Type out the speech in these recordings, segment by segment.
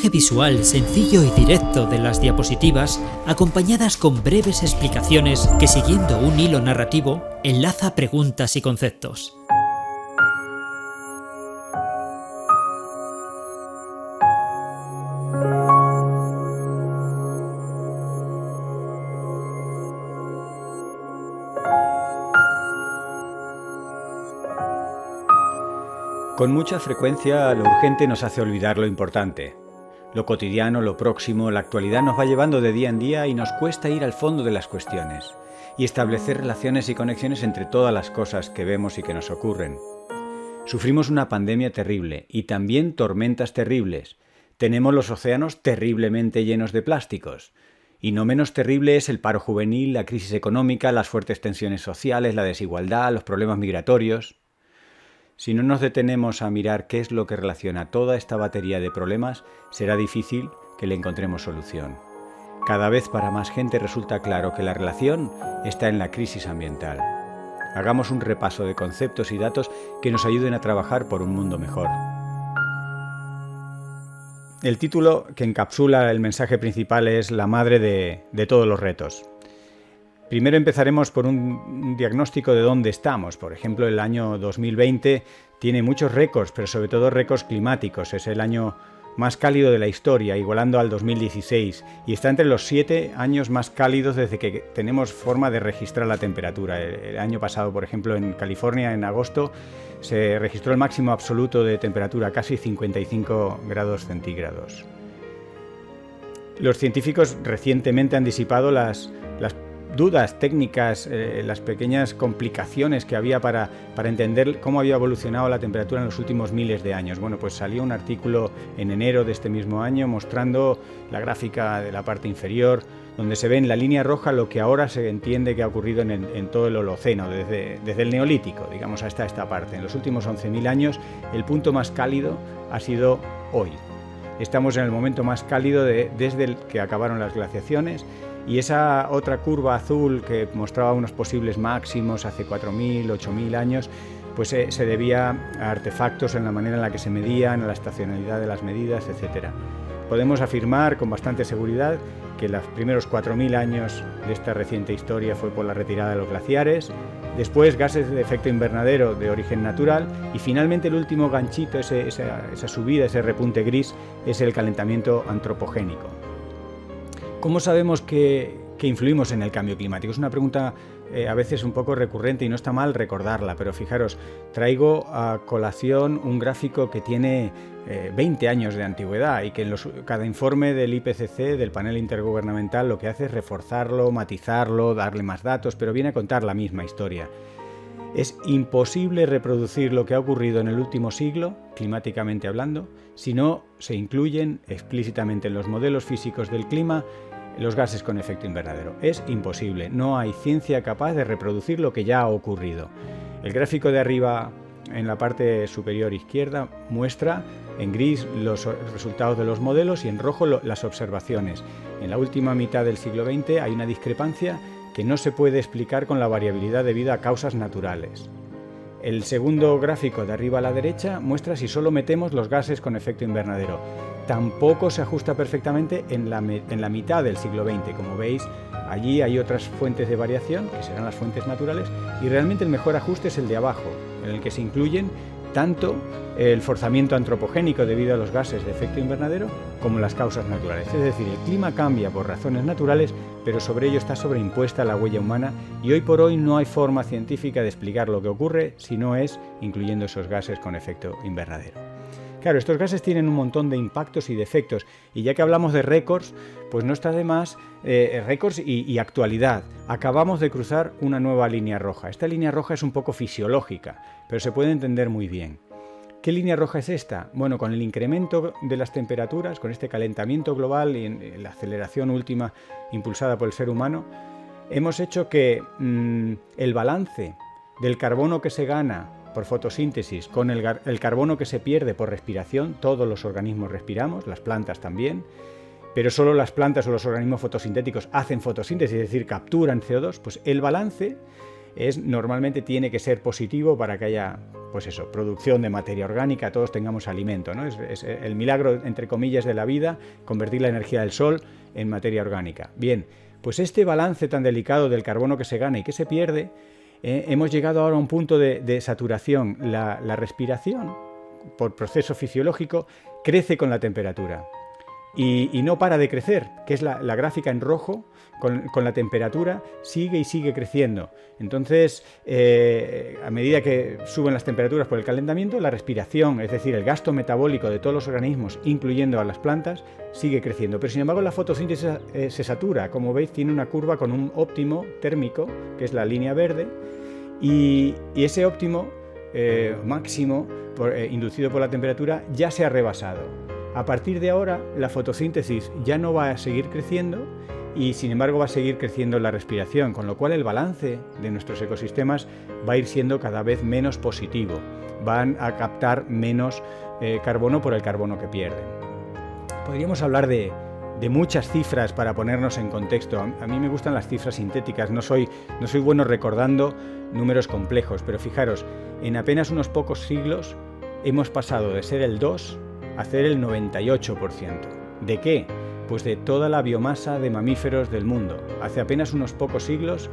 montaje visual sencillo y directo de las diapositivas, acompañadas con breves explicaciones que, siguiendo un hilo narrativo, enlaza preguntas y conceptos. Con mucha frecuencia lo urgente nos hace olvidar lo importante. Lo cotidiano, lo próximo, la actualidad nos va llevando de día en día y nos cuesta ir al fondo de las cuestiones y establecer relaciones y conexiones entre todas las cosas que vemos y que nos ocurren. Sufrimos una pandemia terrible y también tormentas terribles. Tenemos los océanos terriblemente llenos de plásticos. Y no menos terrible es el paro juvenil, la crisis económica, las fuertes tensiones sociales, la desigualdad, los problemas migratorios. Si no nos detenemos a mirar qué es lo que relaciona toda esta batería de problemas, será difícil que le encontremos solución. Cada vez para más gente resulta claro que la relación está en la crisis ambiental. Hagamos un repaso de conceptos y datos que nos ayuden a trabajar por un mundo mejor. El título que encapsula el mensaje principal es La madre de todos los retos. Primero empezaremos por un diagnóstico de dónde estamos. Por ejemplo, el año 2020 tiene muchos récords, pero sobre todo récords climáticos. Es el año más cálido de la historia, igualando al 2016, y está entre los 7 años más cálidos desde que tenemos forma de registrar la temperatura. El año pasado, por ejemplo, en California, en agosto, se registró el máximo absoluto de temperatura, casi 55 grados centígrados. Los científicos recientemente han disipado las dudas técnicas, las pequeñas complicaciones que había para entender cómo había evolucionado la temperatura en los últimos miles de años. Bueno, pues salió un artículo en enero de este mismo año mostrando la gráfica de la parte inferior, donde se ve en la línea roja lo que ahora se entiende que ha ocurrido en todo el Holoceno, desde el Neolítico, digamos, hasta esta parte. En los últimos 11.000 años, el punto más cálido ha sido hoy. Estamos en el momento más cálido desde el que acabaron las glaciaciones. Y esa otra curva azul que mostraba unos posibles máximos hace 4.000, 8.000 años, pues se debía a artefactos en la manera en la que se medían, a la estacionalidad de las medidas, etc. Podemos afirmar con bastante seguridad que los primeros 4.000 años de esta reciente historia fue por la retirada de los glaciares, después gases de efecto invernadero de origen natural y finalmente el último ganchito, esa subida, ese repunte gris, es el calentamiento antropogénico. ¿Cómo sabemos que influimos en el cambio climático? Es una pregunta a veces un poco recurrente y no está mal recordarla, pero fijaros, traigo a colación un gráfico que tiene 20 años de antigüedad y que cada informe del IPCC, del panel intergubernamental, lo que hace es reforzarlo, matizarlo, darle más datos, pero viene a contar la misma historia. Es imposible reproducir lo que ha ocurrido en el último siglo, climáticamente hablando, si no se incluyen explícitamente en los modelos físicos del clima los gases con efecto invernadero. Es imposible, no hay ciencia capaz de reproducir lo que ya ha ocurrido. El gráfico de arriba, en la parte superior izquierda, muestra en gris los resultados de los modelos y en rojo las observaciones. En la última mitad del siglo XX hay una discrepancia que no se puede explicar con la variabilidad debida a causas naturales. El segundo gráfico de arriba a la derecha muestra si solo metemos los gases con efecto invernadero. Tampoco se ajusta perfectamente en la mitad del siglo XX. Como veis, allí hay otras fuentes de variación, que serán las fuentes naturales, y realmente el mejor ajuste es el de abajo, en el que se incluyen tanto el forzamiento antropogénico debido a los gases de efecto invernadero como las causas naturales. Es decir, el clima cambia por razones naturales, pero sobre ello está sobreimpuesta la huella humana y hoy por hoy no hay forma científica de explicar lo que ocurre si no es incluyendo esos gases con efecto invernadero. Claro, estos gases tienen un montón de impactos y de efectos, y ya que hablamos de récords, pues no está de más récords y actualidad. Acabamos de cruzar una nueva línea roja. Esta línea roja es un poco fisiológica, pero se puede entender muy bien. ¿Qué línea roja es esta? Bueno, con el incremento de las temperaturas, con este calentamiento global y en la aceleración última impulsada por el ser humano, hemos hecho que el balance del carbono que se gana por fotosíntesis con el carbono que se pierde por respiración, todos los organismos respiramos, las plantas también, pero solo las plantas o los organismos fotosintéticos hacen fotosíntesis, es decir, capturan CO2, pues el balance normalmente tiene que ser positivo para que haya, pues eso, producción de materia orgánica, todos tengamos alimento, ¿no? Es el milagro, entre comillas, de la vida, convertir la energía del sol en materia orgánica. Bien, pues este balance tan delicado del carbono que se gana y que se pierde, hemos llegado ahora a un punto de saturación. La respiración, por proceso fisiológico, crece con la temperatura. Y no para de crecer, que es la gráfica en rojo, con la temperatura sigue y sigue creciendo. Entonces, a medida que suben las temperaturas por el calentamiento, la respiración, es decir, el gasto metabólico de todos los organismos, incluyendo a las plantas, sigue creciendo. Pero sin embargo, la fotosíntesis se satura. Como veis, tiene una curva con un óptimo térmico, que es la línea verde, y ese óptimo máximo inducido por la temperatura ya se ha rebasado. A partir de ahora, la fotosíntesis ya no va a seguir creciendo y, sin embargo, va a seguir creciendo la respiración, con lo cual el balance de nuestros ecosistemas va a ir siendo cada vez menos positivo. Van a captar menos carbono por el carbono que pierden. Podríamos hablar de muchas cifras para ponernos en contexto. A mí me gustan las cifras sintéticas, no soy bueno recordando números complejos, pero fijaros, en apenas unos pocos siglos hemos pasado de ser el 2% a ser el 98%. ¿De qué? Pues de toda la biomasa de mamíferos del mundo. Hace apenas unos pocos siglos,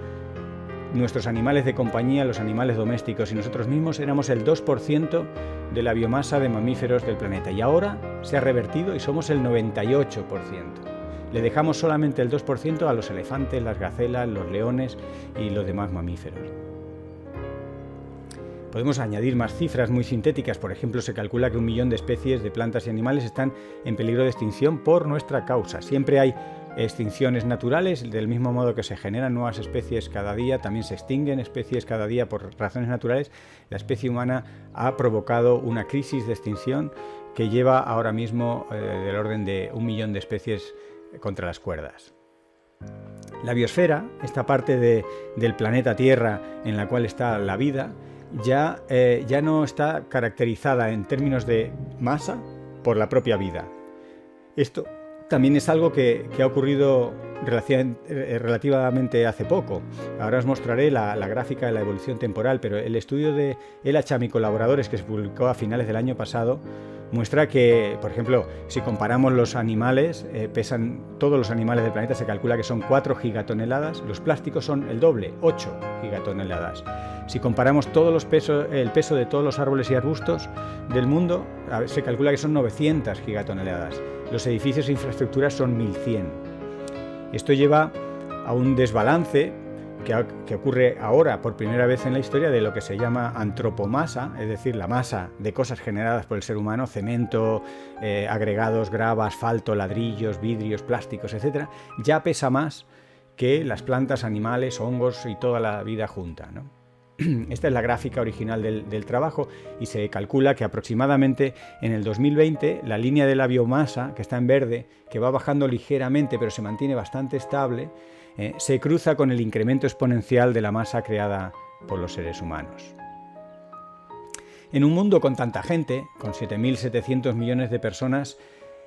nuestros animales de compañía, los animales domésticos y nosotros mismos éramos el 2% de la biomasa de mamíferos del planeta. Y ahora se ha revertido y somos el 98%. Le dejamos solamente el 2% a los elefantes, las gacelas, los leones y los demás mamíferos. Podemos añadir más cifras muy sintéticas. Por ejemplo, se calcula que 1 millón de especies de plantas y animales están en peligro de extinción por nuestra causa. Siempre hay extinciones naturales, del mismo modo que se generan nuevas especies cada día, también se extinguen especies cada día por razones naturales. La especie humana ha provocado una crisis de extinción que lleva ahora mismo del orden de 1 millón de especies contra las cuerdas. La biosfera, esta parte del planeta Tierra en la cual está la vida, ya no está caracterizada en términos de masa por la propia vida. Esto también es algo que ha ocurrido relativamente hace poco. Ahora os mostraré la gráfica de la evolución temporal, pero el estudio de El Hacham y colaboradores, que se publicó a finales del año pasado, muestra que, por ejemplo, si comparamos los animales, todos los animales del planeta se calcula que son 4 gigatoneladas, los plásticos son el doble, 8 gigatoneladas. Si comparamos el peso de todos los árboles y arbustos del mundo, se calcula que son 900 gigatoneladas. Los edificios e infraestructuras son 1100. Esto lleva a un desbalance que ocurre ahora por primera vez en la historia de lo que se llama antropomasa, es decir, la masa de cosas generadas por el ser humano, cemento, agregados, grava, asfalto, ladrillos, vidrios, plásticos, etc., ya pesa más que las plantas, animales, hongos y toda la vida junta, ¿no? Esta es la gráfica original del trabajo y se calcula que aproximadamente en el 2020 la línea de la biomasa, que está en verde, que va bajando ligeramente pero se mantiene bastante estable, se cruza con el incremento exponencial de la masa creada por los seres humanos. En un mundo con tanta gente, con 7.700 millones de personas,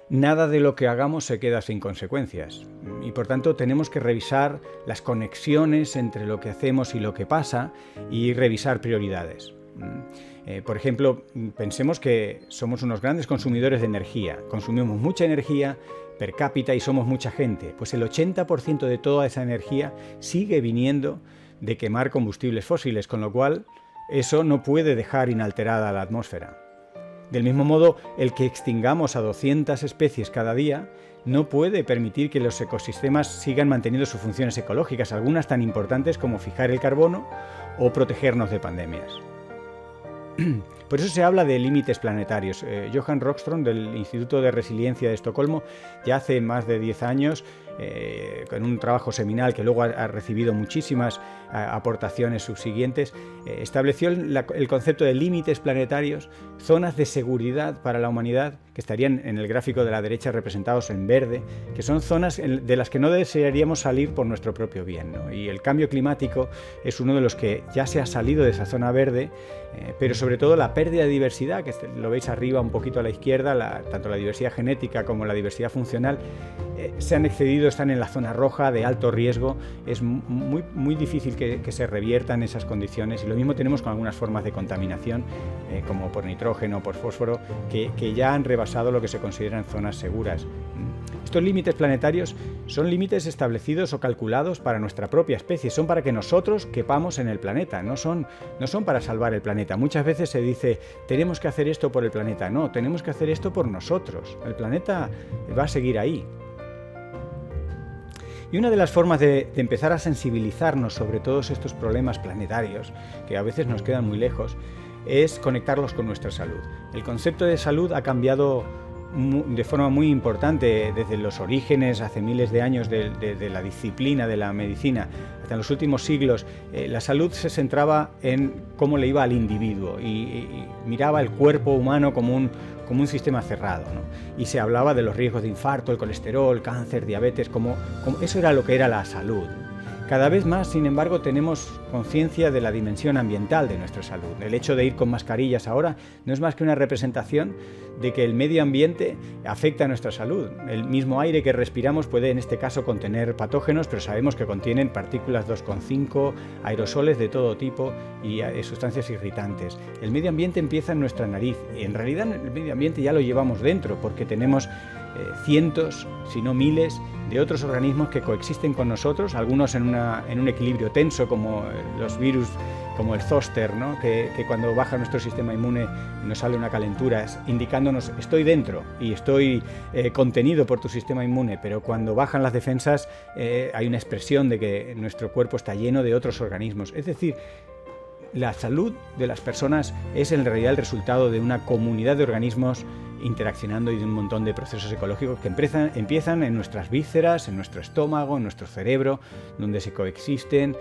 nada de lo que hagamos se queda sin consecuencias y por tanto tenemos que revisar las conexiones entre lo que hacemos y lo que pasa y revisar prioridades. Por ejemplo, pensemos que somos unos grandes consumidores de energía, consumimos mucha energía per cápita y somos mucha gente, pues el 80% de toda esa energía sigue viniendo de quemar combustibles fósiles, con lo cual eso no puede dejar inalterada la atmósfera. Del mismo modo, el que extingamos a 200 especies cada día no puede permitir que los ecosistemas sigan manteniendo sus funciones ecológicas, algunas tan importantes como fijar el carbono o protegernos de pandemias. Por eso se habla de límites planetarios. Johan Rockström, del Instituto de Resiliencia de Estocolmo, ya hace más de 10 años, con un trabajo seminal que luego ha recibido muchísimas aportaciones subsiguientes, estableció el concepto de límites planetarios, zonas de seguridad para la humanidad, que estarían en el gráfico de la derecha representados en verde, que son zonas de las que no desearíamos salir por nuestro propio bien, ¿no? Y el cambio climático es uno de los que ya se ha salido de esa zona verde, pero sobre todo la pérdida de diversidad, que lo veis arriba un poquito a la izquierda, tanto la diversidad genética como la diversidad funcional, se han excedido, están en la zona roja de alto riesgo. Es muy difícil que se reviertan esas condiciones, y lo mismo tenemos con algunas formas de contaminación, como por nitrógeno o por fósforo, que ya han rebasado lo que se consideran zonas seguras. Estos límites planetarios son límites establecidos o calculados para nuestra propia especie, son para que nosotros quepamos en el planeta, no son para salvar el planeta. Muchas veces se dice, tenemos que hacer esto por el planeta. No, tenemos que hacer esto por nosotros. El planeta va a seguir ahí. Y una de las formas de empezar a sensibilizarnos sobre todos estos problemas planetarios, que a veces nos quedan muy lejos, es conectarlos con nuestra salud. El concepto de salud ha cambiado de forma muy importante desde los orígenes, hace miles de años, de la disciplina de la medicina, hasta en los últimos siglos. La salud se centraba en cómo le iba al individuo y miraba el cuerpo humano como un sistema cerrado, ¿no? Y se hablaba de los riesgos de infarto, el colesterol, cáncer, diabetes, como eso era lo que era la salud. Cada vez más, sin embargo, tenemos conciencia de la dimensión ambiental de nuestra salud. El hecho de ir con mascarillas ahora no es más que una representación de que el medio ambiente afecta a nuestra salud. El mismo aire que respiramos puede, en este caso, contener patógenos, pero sabemos que contienen partículas 2,5, aerosoles de todo tipo y sustancias irritantes. El medio ambiente empieza en nuestra nariz, y en realidad el medio ambiente ya lo llevamos dentro, porque tenemos cientos, si no miles, de otros organismos que coexisten con nosotros, algunos en un equilibrio tenso, como los virus, como el zóster, ¿no? que cuando baja nuestro sistema inmune nos sale una calentura, indicándonos estoy dentro y estoy contenido por tu sistema inmune, pero cuando bajan las defensas hay una expresión de que nuestro cuerpo está lleno de otros organismos. Es decir, la salud de las personas es en realidad el resultado de una comunidad de organismos interaccionando y de un montón de procesos ecológicos que empiezan en nuestras vísceras, en nuestro estómago, en nuestro cerebro, donde se coexisten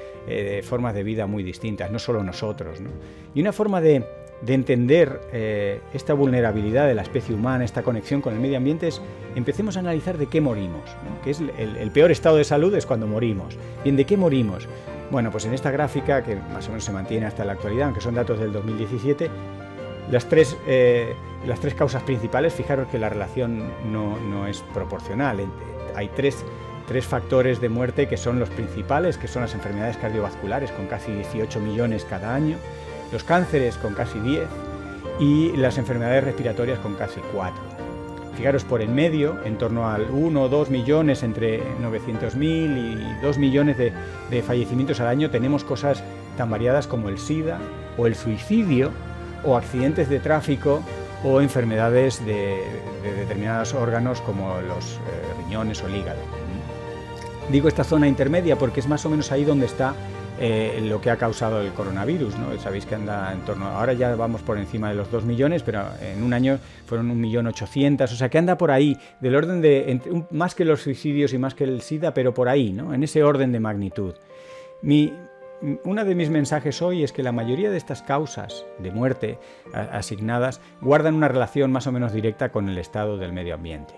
formas de vida muy distintas, no solo nosotros, ¿no? Y una forma de entender esta vulnerabilidad de la especie humana, esta conexión con el medio ambiente, es empecemos a analizar de qué morimos, ¿no? Que es el peor estado de salud es cuando morimos. Bien, ¿de qué morimos? Bueno, pues en esta gráfica, que más o menos se mantiene hasta la actualidad, aunque son datos del 2017, las tres causas principales, fijaros que la relación no es proporcional. Hay tres factores de muerte que son los principales, que son las enfermedades cardiovasculares, con casi 18 millones cada año, los cánceres con casi 10 y las enfermedades respiratorias con casi 4. Fijaros, por en medio, en torno al 1 o 2 millones, entre 900.000 y 2 millones de fallecimientos al año, tenemos cosas tan variadas como el SIDA o el suicidio o accidentes de tráfico o enfermedades de determinados órganos como los riñones o el hígado. Digo esta zona intermedia porque es más o menos ahí donde está lo que ha causado el coronavirus, ¿no? Sabéis que anda en torno, ahora ya vamos por encima de los 2 millones, pero en un año fueron 1.800.000, o sea que anda por ahí, del orden de, más que los suicidios y más que el SIDA, pero por ahí, ¿no? En ese orden de magnitud. Uno de mis mensajes hoy es que la mayoría de estas causas de muerte asignadas guardan una relación más o menos directa con el estado del medio ambiente.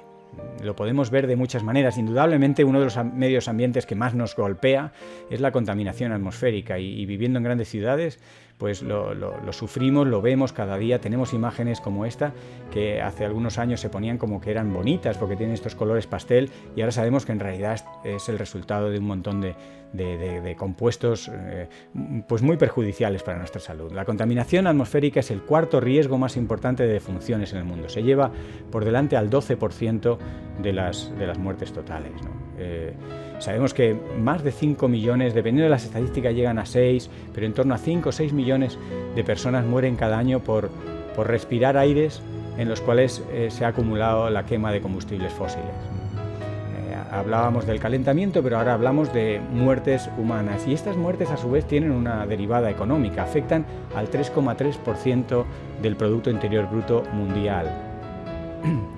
Lo podemos ver de muchas maneras. Indudablemente uno de los medios ambientes que más nos golpea es la contaminación atmosférica y viviendo en grandes ciudades pues lo sufrimos, lo vemos cada día. Tenemos imágenes como esta que hace algunos años se ponían como que eran bonitas porque tienen estos colores pastel y ahora sabemos que en realidad es el resultado de un montón de compuestos pues muy perjudiciales para nuestra salud. La contaminación atmosférica es el cuarto riesgo más importante de defunciones en el mundo. Se lleva por delante al 12% de las muertes totales, ¿no? Sabemos que más de 5 millones, dependiendo de las estadísticas llegan a 6, pero en torno a 5 o 6 millones de personas mueren cada año por respirar aires en los cuales se ha acumulado la quema de combustibles fósiles. Hablábamos del calentamiento, pero ahora hablamos de muertes humanas y estas muertes a su vez tienen una derivada económica, afectan al 3,3% del Producto Interior Bruto mundial.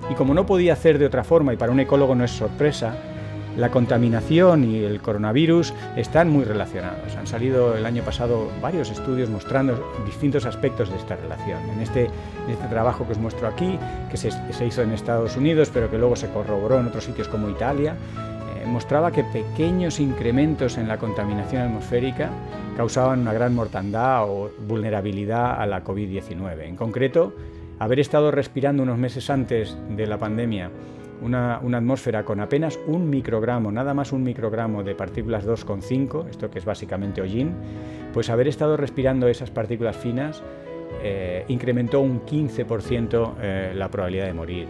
Y como no podía ser de otra forma, y para un ecólogo no es sorpresa, la contaminación y el coronavirus están muy relacionados. Han salido el año pasado varios estudios mostrando distintos aspectos de esta relación. En este trabajo que os muestro aquí, que se hizo en Estados Unidos, pero que luego se corroboró en otros sitios como Italia, mostraba que pequeños incrementos en la contaminación atmosférica causaban una gran mortandad o vulnerabilidad a la COVID-19. En concreto, haber estado respirando unos meses antes de la pandemia una atmósfera con apenas 1 microgramo, nada más 1 microgramo de partículas 2,5, esto que es básicamente hollín, pues haber estado respirando esas partículas finas incrementó un 15% la probabilidad de morir.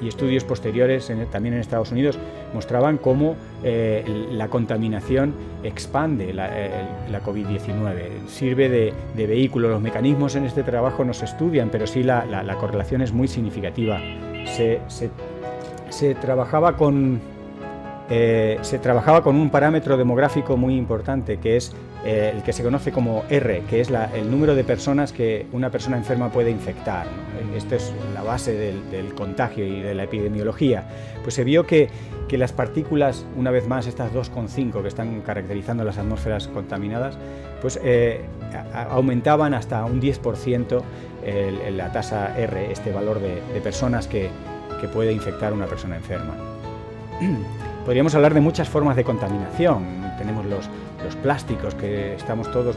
Y estudios posteriores, también en Estados Unidos, mostraban cómo la contaminación expande la COVID-19. Sirve de vehículo. Los mecanismos en este trabajo no se estudian, pero sí la correlación es muy significativa. Se trabajaba con un parámetro demográfico muy importante, que es el que se conoce como R, que es el número de personas que una persona enferma puede infectar, ¿no? Esta es la base del contagio y de la epidemiología. Pues se vio que las partículas, una vez más estas 2,5 que están caracterizando las atmósferas contaminadas, pues aumentaban hasta un 10% la tasa R, este valor de personas que puede infectar una persona enferma. Podríamos hablar de muchas formas de contaminación. Tenemos los plásticos, que estamos todos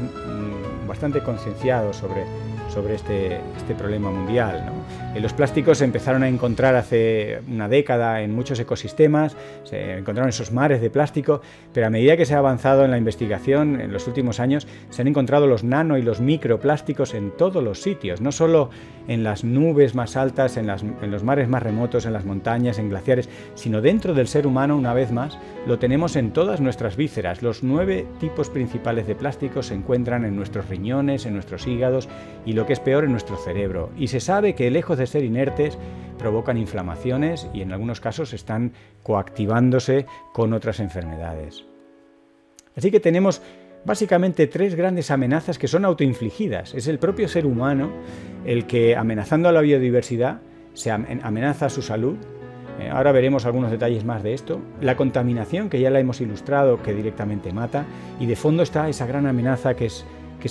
bastante concienciados sobre este problema mundial, ¿no? Los plásticos se empezaron a encontrar hace una década en muchos ecosistemas, se encontraron esos mares de plástico, pero a medida que se ha avanzado en la investigación en los últimos años, se han encontrado los nano y los microplásticos en todos los sitios, no solo en las nubes más altas, en los mares más remotos, en las montañas, en glaciares, sino dentro del ser humano, una vez más, lo tenemos en todas nuestras vísceras. Los 9 tipos principales de plásticos se encuentran en nuestros riñones, en nuestros hígados y, lo que es peor, en nuestro cerebro. Y se sabe que, lejos de ser inertes, provocan inflamaciones y en algunos casos están coactivándose con otras enfermedades. Así que tenemos básicamente 3 grandes amenazas que son autoinfligidas. Es el propio ser humano el que, amenazando a la biodiversidad, se amenaza a su salud. Ahora veremos algunos detalles más de esto. La contaminación, que ya la hemos ilustrado, que directamente mata. Y de fondo está esa gran amenaza que es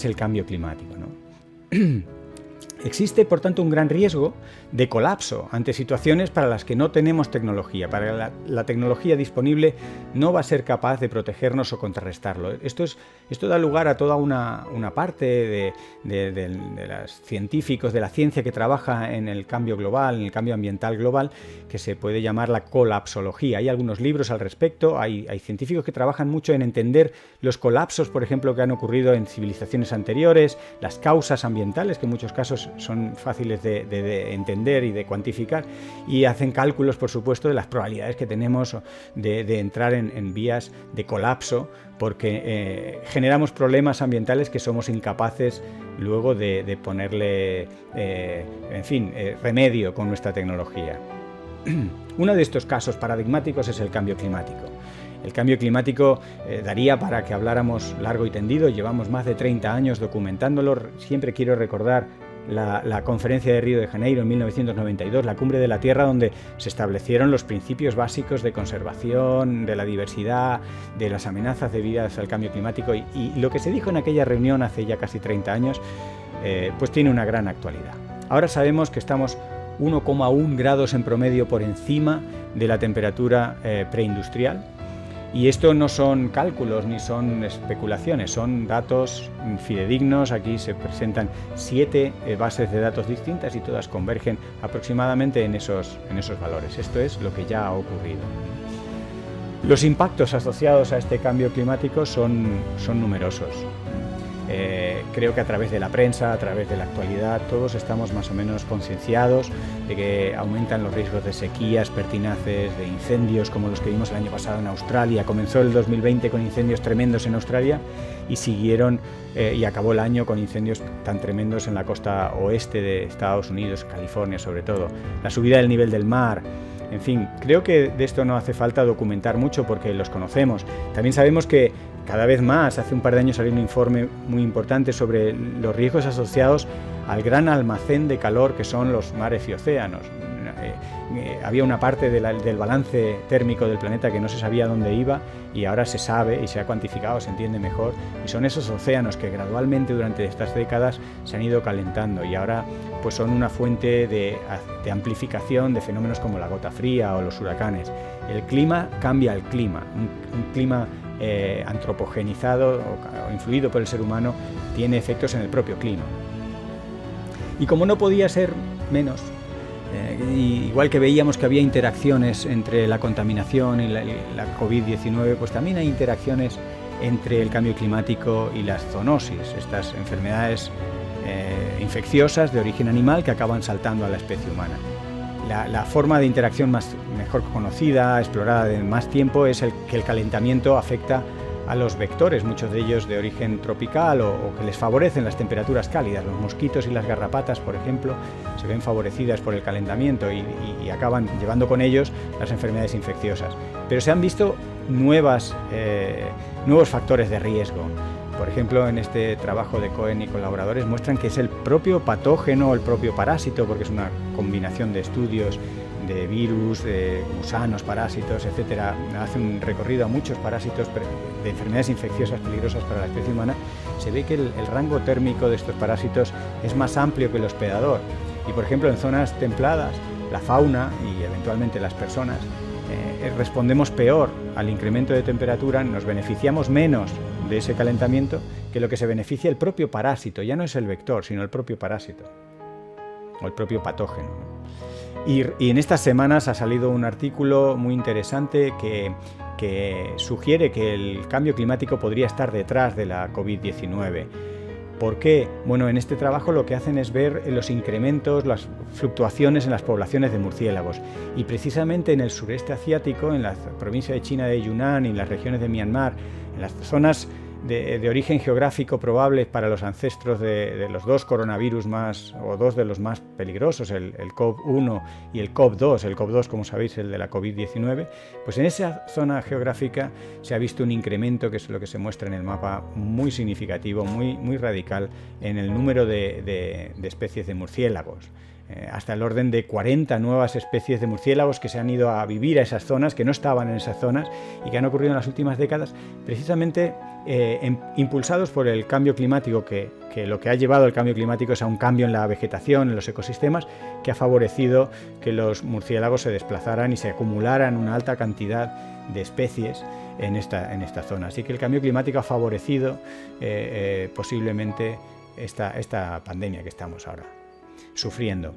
el cambio climático, ¿no? Existe, por tanto, un gran riesgo de colapso ante situaciones para las que no tenemos tecnología. Para la tecnología disponible no va a ser capaz de protegernos o contrarrestarlo. Esto da lugar a toda una parte de los científicos, de la ciencia que trabaja en el cambio global, en el cambio ambiental global, que se puede llamar la colapsología. Hay algunos libros al respecto, hay científicos que trabajan mucho en entender los colapsos, por ejemplo, que han ocurrido en civilizaciones anteriores, las causas ambientales, que en muchos casos son fáciles de entender y de cuantificar, y hacen cálculos, por supuesto, de las probabilidades que tenemos de entrar en vías de colapso, porque generamos problemas ambientales que somos incapaces luego de ponerle, remedio con nuestra tecnología. Uno de estos casos paradigmáticos es el cambio climático. El cambio climático daría para que habláramos largo y tendido. Llevamos más de 30 años documentándolo. Siempre quiero recordar la conferencia de Río de Janeiro en 1992, la Cumbre de la Tierra, donde se establecieron los principios básicos de conservación, de la diversidad, de las amenazas debidas al cambio climático, y lo que se dijo en aquella reunión hace ya casi 30 años, pues tiene una gran actualidad. Ahora sabemos que estamos 1,1 grados en promedio por encima de la temperatura preindustrial. Y esto no son cálculos ni son especulaciones, son datos fidedignos. Aquí se presentan 7 bases de datos distintas y todas convergen aproximadamente en esos valores. Esto es lo que ya ha ocurrido. Los impactos asociados a este cambio climático son numerosos. Creo que a través de la prensa, a través de la actualidad, todos estamos más o menos concienciados de que aumentan los riesgos de sequías pertinaces, de incendios como los que vimos el año pasado en Australia. Comenzó el 2020 con incendios tremendos en Australia y siguieron y acabó el año con incendios tan tremendos en la costa oeste de Estados Unidos, California sobre todo. La subida del nivel del mar. En fin, creo que de esto no hace falta documentar mucho porque los conocemos. También sabemos que cada vez más, hace un par de años salió un informe muy importante sobre los riesgos asociados al gran almacén de calor que son los mares y océanos. había una parte del balance térmico del planeta que no se sabía dónde iba, y ahora se sabe y se ha cuantificado, se entiende mejor, y son esos océanos que gradualmente durante estas décadas se han ido calentando y ahora pues son una fuente de amplificación de fenómenos como la gota fría o los huracanes. El clima cambia el clima, un clima antropogenizado o influido por el ser humano tiene efectos en el propio clima. Y como no podía ser menos, igual que veíamos que había interacciones entre la contaminación y la COVID-19, pues también hay interacciones entre el cambio climático y las zoonosis, estas enfermedades infecciosas de origen animal que acaban saltando a la especie humana. La forma de interacción mejor conocida, explorada de más tiempo, es que el calentamiento afecta a los vectores, muchos de ellos de origen tropical o que les favorecen las temperaturas cálidas. Los mosquitos y las garrapatas, por ejemplo, se ven favorecidas por el calentamiento y acaban llevando con ellos las enfermedades infecciosas. Pero se han visto nuevos factores de riesgo. Por ejemplo, en este trabajo de Cohen y colaboradores muestran que es el propio patógeno o el propio parásito, porque es una combinación de estudios de virus, de gusanos, parásitos, etcétera. Hace un recorrido a muchos parásitos de enfermedades infecciosas peligrosas para la especie humana. Se ve que el rango térmico de estos parásitos es más amplio que el hospedador. Y, por ejemplo, en zonas templadas, la fauna y eventualmente las personas respondemos peor al incremento de temperatura, nos beneficiamos menos de ese calentamiento que lo que se beneficia el propio parásito. Ya no es el vector, sino el propio parásito o el propio patógeno, ¿no? Y en estas semanas ha salido un artículo muy interesante que sugiere que el cambio climático podría estar detrás de la COVID-19. ¿Por qué? Bueno, en este trabajo lo que hacen es ver los incrementos, las fluctuaciones en las poblaciones de murciélagos. Y precisamente en el sureste asiático, en la provincia de China de Yunnan y en las regiones de Myanmar, en las zonas de origen geográfico probable para los ancestros de los dos coronavirus o dos de los más peligrosos, el COV-1 y el COV-2, el COV-2, como sabéis, el de la COVID-19, pues en esa zona geográfica se ha visto un incremento, que es lo que se muestra en el mapa, muy significativo, muy radical, en el número de especies de murciélagos. Hasta el orden de 40 nuevas especies de murciélagos que se han ido a vivir a esas zonas, que no estaban en esas zonas y que han ocurrido en las últimas décadas, precisamente impulsados por el cambio climático, que lo que ha llevado el cambio climático es a un cambio en la vegetación, en los ecosistemas, que ha favorecido que los murciélagos se desplazaran y se acumularan una alta cantidad de especies en esta zona. Así que el cambio climático ha favorecido posiblemente esta pandemia que estamos ahora sufriendo.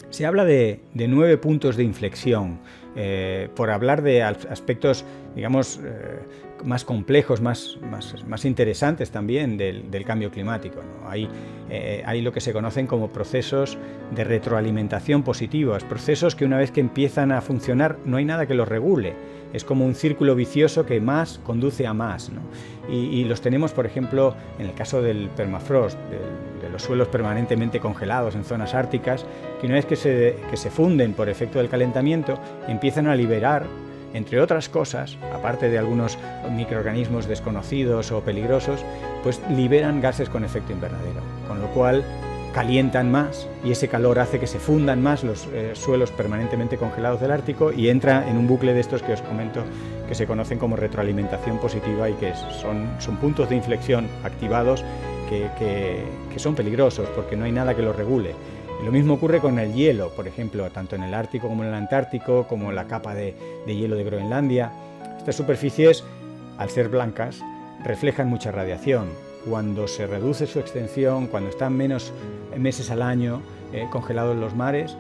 Se habla de 9 puntos de inflexión, por hablar de aspectos, digamos, más complejos, más interesantes también del cambio climático, ¿no? Hay lo que se conocen como procesos de retroalimentación positivos, procesos que una vez que empiezan a funcionar no hay nada que los regule. Es como un círculo vicioso que más conduce a más, ¿no? Y los tenemos, por ejemplo, en el caso del permafrost, de los suelos permanentemente congelados en zonas árticas, que una vez que se funden por efecto del calentamiento, empiezan a liberar, entre otras cosas, aparte de algunos microorganismos desconocidos o peligrosos, pues liberan gases con efecto invernadero, con lo cual calientan más y ese calor hace que se fundan más los suelos permanentemente congelados del Ártico y entra en un bucle de estos que os comento que se conocen como retroalimentación positiva y que son puntos de inflexión activados que son peligrosos porque no hay nada que los regule. Y lo mismo ocurre con el hielo, por ejemplo, tanto en el Ártico como en el Antártico, como la capa de hielo de Groenlandia. Estas superficies, al ser blancas, reflejan mucha radiación. Cuando se reduce su extensión, cuando están menos meses al año congelados los mares,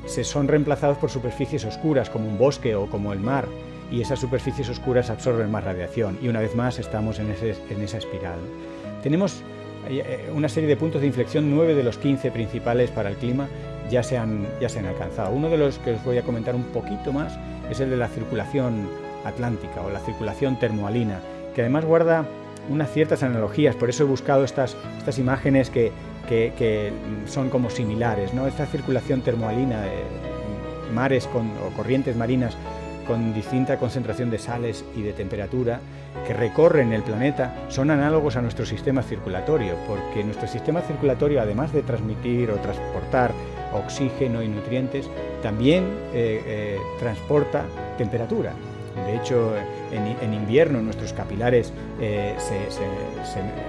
se son reemplazados por superficies oscuras como un bosque o como el mar, y esas superficies oscuras absorben más radiación y una vez más estamos en esa espiral. Tenemos una serie de puntos de inflexión, 9 de los 15 principales para el clima ya se han alcanzado. Uno de los que os voy a comentar un poquito más es el de la circulación atlántica o la circulación termohalina, que además guarda unas ciertas analogías, por eso he buscado estas imágenes que son como similares, ¿no? Esta circulación termohalina, mares o corrientes marinas con distinta concentración de sales y de temperatura que recorren el planeta, son análogos a nuestro sistema circulatorio, porque nuestro sistema circulatorio, además de transmitir o transportar oxígeno y nutrientes, también transporta temperatura. De hecho, en invierno nuestros capilares se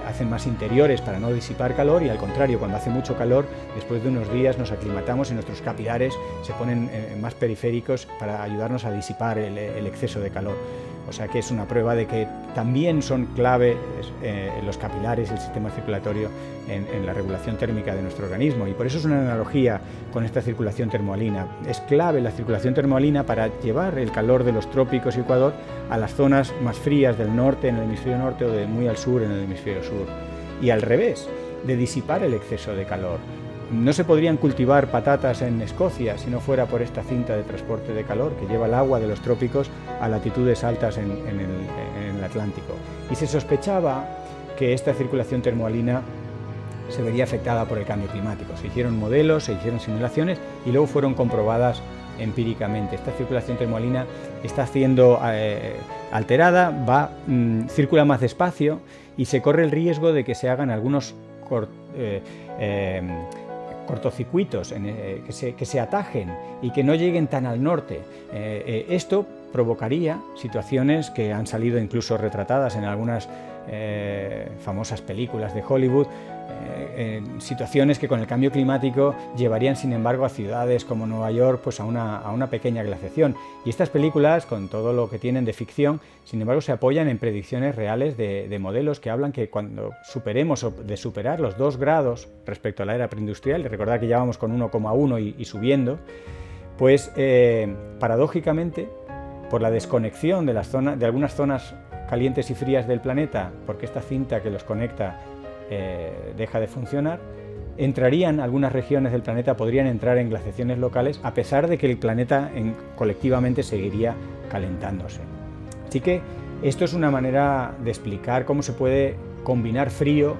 hacen más interiores para no disipar calor, y al contrario, cuando hace mucho calor, después de unos días nos aclimatamos y nuestros capilares se ponen más periféricos para ayudarnos a disipar el exceso de calor. O sea que es una prueba de que también son clave los capilares y el sistema circulatorio en la regulación térmica de nuestro organismo, y por eso es una analogía con esta circulación termohalina. Es clave la circulación termohalina para llevar el calor de los trópicos y Ecuador a las zonas más frías del norte, en el hemisferio norte, o de muy al sur, en el hemisferio sur. Y al revés, de disipar el exceso de calor. No se podrían cultivar patatas en Escocia si no fuera por esta cinta de transporte de calor que lleva el agua de los trópicos a latitudes altas en el Atlántico. Y se sospechaba que esta circulación termohalina se vería afectada por el cambio climático. Se hicieron modelos, se hicieron simulaciones y luego fueron comprobadas empíricamente. Esta circulación termohalina está siendo alterada, circula más despacio, y se corre el riesgo de que se hagan algunos cortocircuitos que se atajen y que no lleguen tan al norte. Esto provocaría situaciones que han salido incluso retratadas en algunas famosas películas de Hollywood, situaciones que con el cambio climático llevarían, sin embargo, a ciudades como Nueva York pues a una pequeña glaciación. Y estas películas, con todo lo que tienen de ficción, sin embargo, se apoyan en predicciones reales de modelos que hablan que cuando superemos, o de superar los 2 grados respecto a la era preindustrial, y recordad que ya vamos con 1,1 y subiendo, pues paradójicamente, por la desconexión de algunas zonas calientes y frías del planeta, porque esta cinta que los conecta deja de funcionar, algunas regiones del planeta podrían entrar en glaciaciones locales, a pesar de que el planeta colectivamente seguiría calentándose. Así que esto es una manera de explicar cómo se puede combinar frío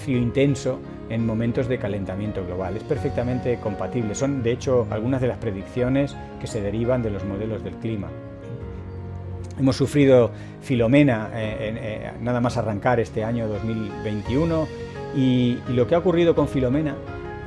intenso en momentos de calentamiento global. Es perfectamente compatible. Son, de hecho, algunas de las predicciones que se derivan de los modelos del clima. Hemos sufrido Filomena nada más arrancar este año 2021, y lo que ha ocurrido con Filomena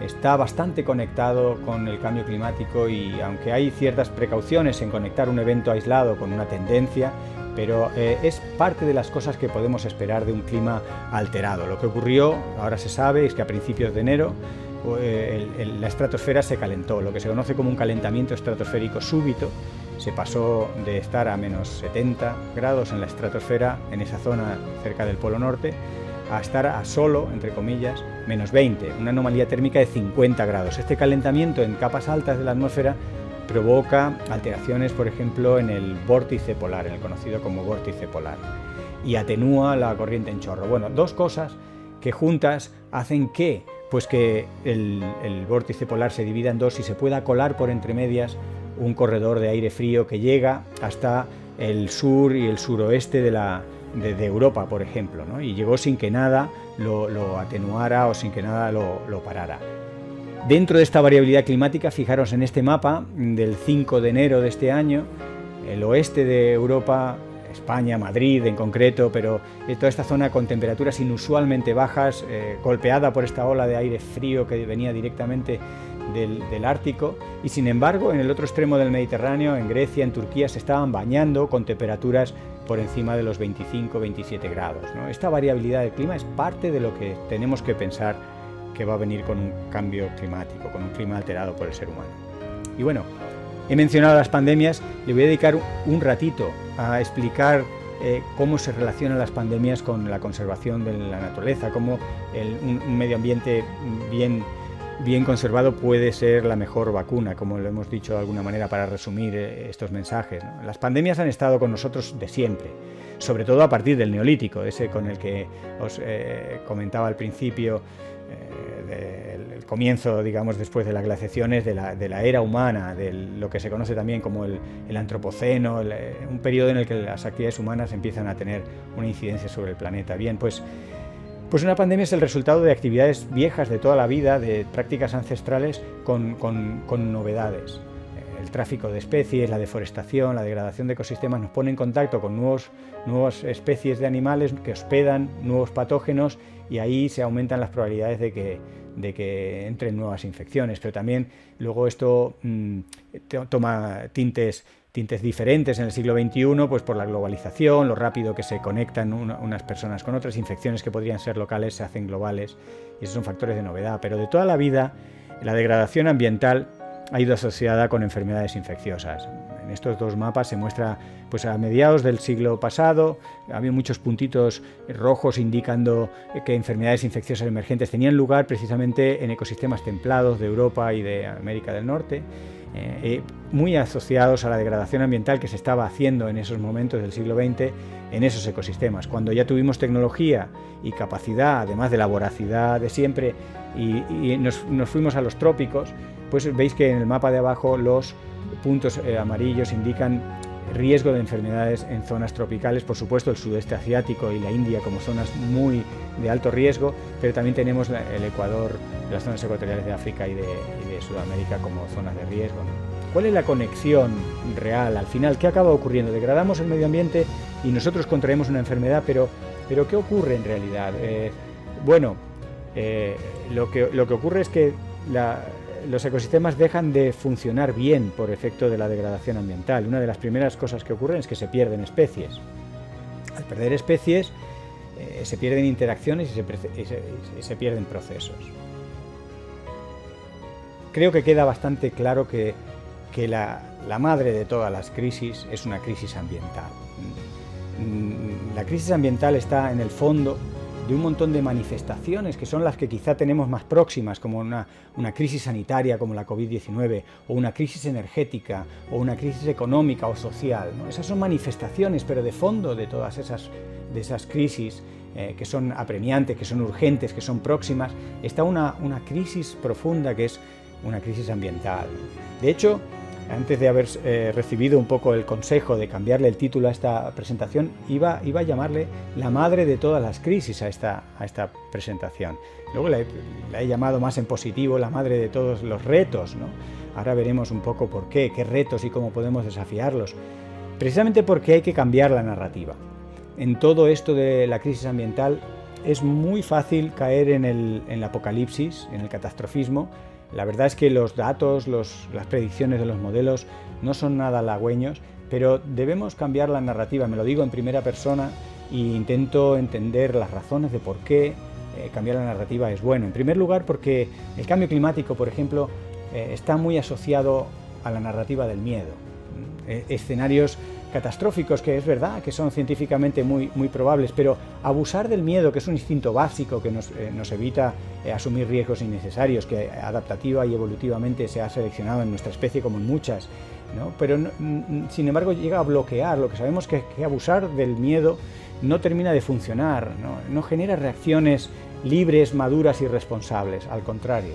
está bastante conectado con el cambio climático, y aunque hay ciertas precauciones en conectar un evento aislado con una tendencia, pero es parte de las cosas que podemos esperar de un clima alterado. Lo que ocurrió, ahora se sabe, es que a principios de enero la estratosfera se calentó, lo que se conoce como un calentamiento estratosférico súbito. Se pasó de estar a menos 70 grados en la estratosfera, en esa zona cerca del Polo Norte, a estar a solo, entre comillas, menos 20, una anomalía térmica de 50 grados. Este calentamiento en capas altas de la atmósfera provoca alteraciones, por ejemplo, en el vórtice polar, en el conocido como vórtice polar, y atenúa la corriente en chorro. Bueno, 2 cosas que juntas hacen que el vórtice polar se divida en 2 y se pueda colar por entre medias un corredor de aire frío que llega hasta el sur y el suroeste de Europa, por ejemplo, ¿no? Y llegó sin que nada lo atenuara o sin que nada lo parara. Dentro de esta variabilidad climática, fijaros en este mapa del 5 de enero de este año, el oeste de Europa, España, Madrid en concreto, pero toda esta zona con temperaturas inusualmente bajas, golpeada por esta ola de aire frío que venía directamente del Ártico, y sin embargo en el otro extremo del Mediterráneo, en Grecia, en Turquía, se estaban bañando con temperaturas por encima de los 25-27 grados, ¿no? Esta variabilidad del clima es parte de lo que tenemos que pensar que va a venir con un cambio climático, con un clima alterado por el ser humano. Y bueno, he mencionado las pandemias, le voy a dedicar un ratito a explicar cómo se relacionan las pandemias con la conservación de la naturaleza, cómo un medio ambiente bien conservado puede ser la mejor vacuna, como lo hemos dicho de alguna manera para resumir estos mensajes, ¿no? Las pandemias han estado con nosotros de siempre, sobre todo a partir del Neolítico, ese con el que os comentaba al principio, del comienzo, digamos, después de las glaciaciones de la era humana, de lo que se conoce también como el Antropoceno, un periodo en el que las actividades humanas empiezan a tener una incidencia sobre el planeta. Bien, pues una pandemia es el resultado de actividades viejas de toda la vida, de prácticas ancestrales con novedades. el tráfico de especies, la deforestación, la degradación de ecosistemas nos pone en contacto con nuevas especies de animales que hospedan nuevos patógenos y ahí se aumentan las probabilidades de que entren nuevas infecciones. Pero también luego esto toma tintes diferentes en el siglo XXI, pues por la globalización, lo rápido que se conectan unas personas con otras, infecciones que podrían ser locales se hacen globales y esos son factores de novedad. Pero de toda la vida la degradación ambiental ha ido asociada con enfermedades infecciosas. En estos dos mapas se muestra, pues a mediados del siglo pasado, había muchos puntitos rojos indicando que enfermedades infecciosas emergentes tenían lugar precisamente en ecosistemas templados de Europa y de América del Norte, muy asociados a la degradación ambiental que se estaba haciendo en esos momentos del siglo XX en esos ecosistemas. Cuando ya tuvimos tecnología y capacidad, además de la voracidad de siempre, y nos fuimos a los trópicos, pues veis que en el mapa de abajo los puntos amarillos indican riesgo de enfermedades en zonas tropicales, por supuesto el sudeste asiático y la India como zonas muy de alto riesgo, pero también tenemos el Ecuador, las zonas ecuatoriales de África y de Sudamérica como zonas de riesgo, ¿no? ¿Cuál es la conexión real? Al final, ¿qué acaba ocurriendo? Degradamos el medio ambiente y nosotros contraemos una enfermedad, pero ¿qué ocurre en realidad? Lo que ocurre es que los ecosistemas dejan de funcionar bien por efecto de la degradación ambiental. Una de las primeras cosas que ocurren es que se pierden especies. Al perder especies, se pierden interacciones y se pierden procesos. Creo que queda bastante claro que la madre de todas las crisis es una crisis ambiental. La crisis ambiental está en el fondo de un montón de manifestaciones que son las que quizá tenemos más próximas, como una crisis sanitaria como la COVID-19, o una crisis energética, o una crisis económica o social, ¿no? Esas son manifestaciones, pero de fondo de todas esas crisis que son apremiantes, que son urgentes, que son próximas, está una crisis profunda que es una crisis ambiental. De hecho, antes de haber recibido un poco el consejo de cambiarle el título a esta presentación, iba a llamarle la madre de todas las crisis a esta presentación. Luego la he llamado más en positivo la madre de todos los retos, ¿no? Ahora veremos un poco por qué retos y cómo podemos desafiarlos. Precisamente porque hay que cambiar la narrativa. En todo esto de la crisis ambiental es muy fácil caer en el apocalipsis, en el catastrofismo. La verdad es que los datos, las predicciones de los modelos no son nada halagüeños, pero debemos cambiar la narrativa. Me lo digo en primera persona e intento entender las razones de por qué cambiar la narrativa es bueno. En primer lugar, porque el cambio climático, por ejemplo, está muy asociado a la narrativa del miedo. Escenarios catastróficos, que es verdad que son científicamente muy probables, pero abusar del miedo, que es un instinto básico que nos evita asumir riesgos innecesarios, que adaptativa y evolutivamente se ha seleccionado en nuestra especie como en muchas, ¿no? Pero sin embargo llega a bloquear. Lo que sabemos que abusar del miedo no termina de funcionar, no genera reacciones libres, maduras y responsables, al contrario.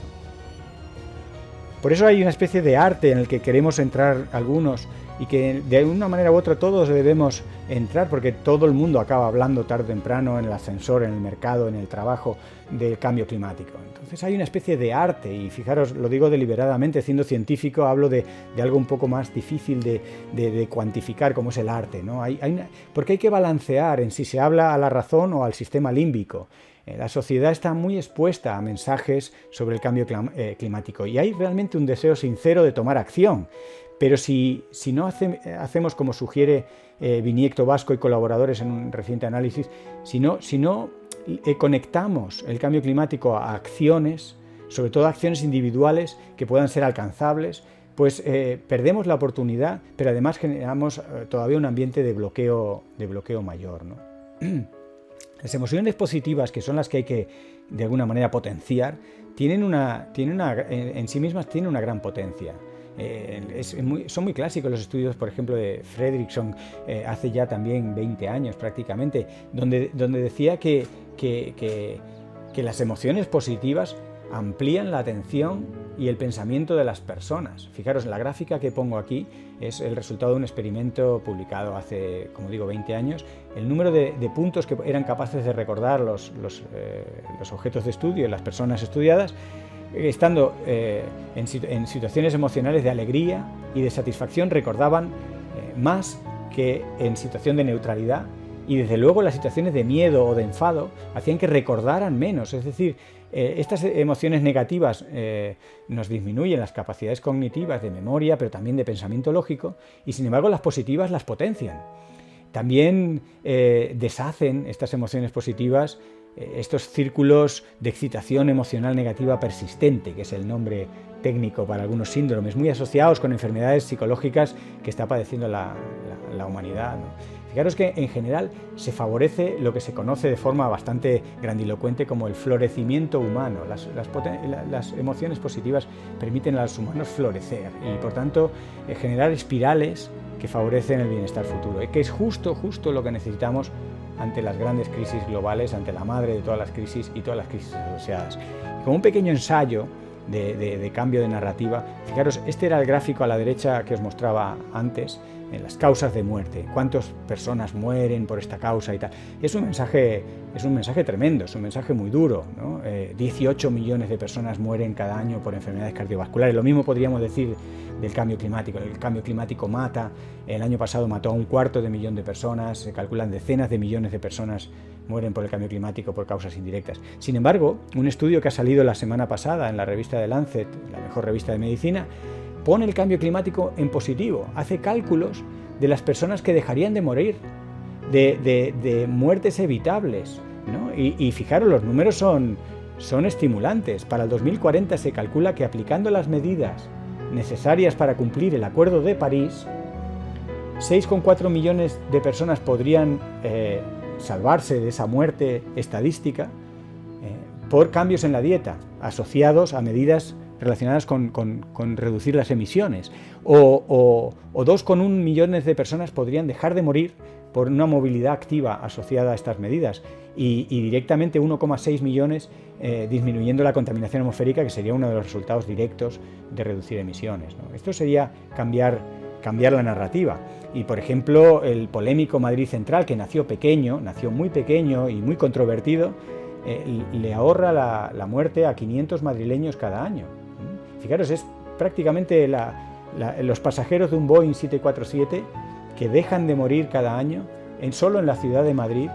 Por eso hay una especie de arte en el que queremos entrar algunos y que de una manera u otra todos debemos entrar, porque todo el mundo acaba hablando tarde o temprano en el ascensor, en el mercado, en el trabajo, del cambio climático. Entonces hay una especie de arte, y fijaros, lo digo deliberadamente, siendo científico hablo de algo un poco más difícil de cuantificar, como es el arte, ¿no? Porque hay que balancear en si se habla a la razón o al sistema límbico. La sociedad está muy expuesta a mensajes sobre el cambio climático y hay realmente un deseo sincero de tomar acción. Pero si no hacemos como sugiere Viniecto Vasco y colaboradores en un reciente análisis, si no conectamos el cambio climático a acciones, sobre todo acciones individuales que puedan ser alcanzables, pues perdemos la oportunidad, pero además generamos todavía un ambiente de bloqueo mayor, ¿no? Las emociones positivas, que son las que hay que de alguna manera potenciar, en sí mismas tienen una gran potencia. Son muy clásicos los estudios, por ejemplo, de Fredrickson, hace ya también 20 años prácticamente, donde decía que las emociones positivas amplían la atención y el pensamiento de las personas. Fijaros, la gráfica que pongo aquí es el resultado de un experimento publicado hace, como digo, 20 años. El número de puntos que eran capaces de recordar los objetos de estudio y las personas estudiadas estando en situaciones emocionales de alegría y de satisfacción, recordaban más que en situación de neutralidad, y desde luego las situaciones de miedo o de enfado hacían que recordaran menos. Es decir, estas emociones negativas nos disminuyen las capacidades cognitivas de memoria, pero también de pensamiento lógico, y sin embargo las positivas las potencian. También deshacen estas emociones positivas estos círculos de excitación emocional negativa persistente, que es el nombre técnico para algunos síndromes, muy asociados con enfermedades psicológicas que está padeciendo la humanidad, ¿no? Fijaros que en general se favorece lo que se conoce de forma bastante grandilocuente como el florecimiento humano. Las emociones positivas permiten a los humanos florecer y por tanto generar espirales que favorecen el bienestar futuro, que es justo lo que necesitamos ante las grandes crisis globales, ante la madre de todas las crisis y todas las crisis asociadas. Y como un pequeño ensayo de cambio de narrativa, fijaros, este era el gráfico a la derecha que os mostraba antes, en las causas de muerte, cuántas personas mueren por esta causa y tal. Es un mensaje tremendo, es un mensaje muy duro, ¿no? 18 millones de personas mueren cada año por enfermedades cardiovasculares. Lo mismo podríamos decir del cambio climático. El cambio climático mata, el año pasado mató a 250.000 de personas, se calculan decenas de millones de personas mueren por el cambio climático por causas indirectas. Sin embargo, un estudio que ha salido la semana pasada en la revista The Lancet, la mejor revista de medicina, pone el cambio climático en positivo, hace cálculos de las personas que dejarían de morir, de muertes evitables, ¿no? Y fijaros, los números son estimulantes. Para el 2040 se calcula que aplicando las medidas necesarias para cumplir el Acuerdo de París, 6,4 millones de personas podrían salvarse de esa muerte estadística por cambios en la dieta, asociados a medidas relacionadas con reducir las emisiones, o 2,1 millones de personas podrían dejar de morir por una movilidad activa asociada a estas medidas, y directamente 1,6 millones disminuyendo la contaminación atmosférica, que sería uno de los resultados directos de reducir emisiones, ¿no? Esto sería cambiar la narrativa. Y por ejemplo, el polémico Madrid Central, que nació muy pequeño y muy controvertido, le ahorra la muerte a 500 madrileños cada año. Fijaros, es prácticamente los pasajeros de un Boeing 747 que dejan de morir cada año solo en la ciudad de Madrid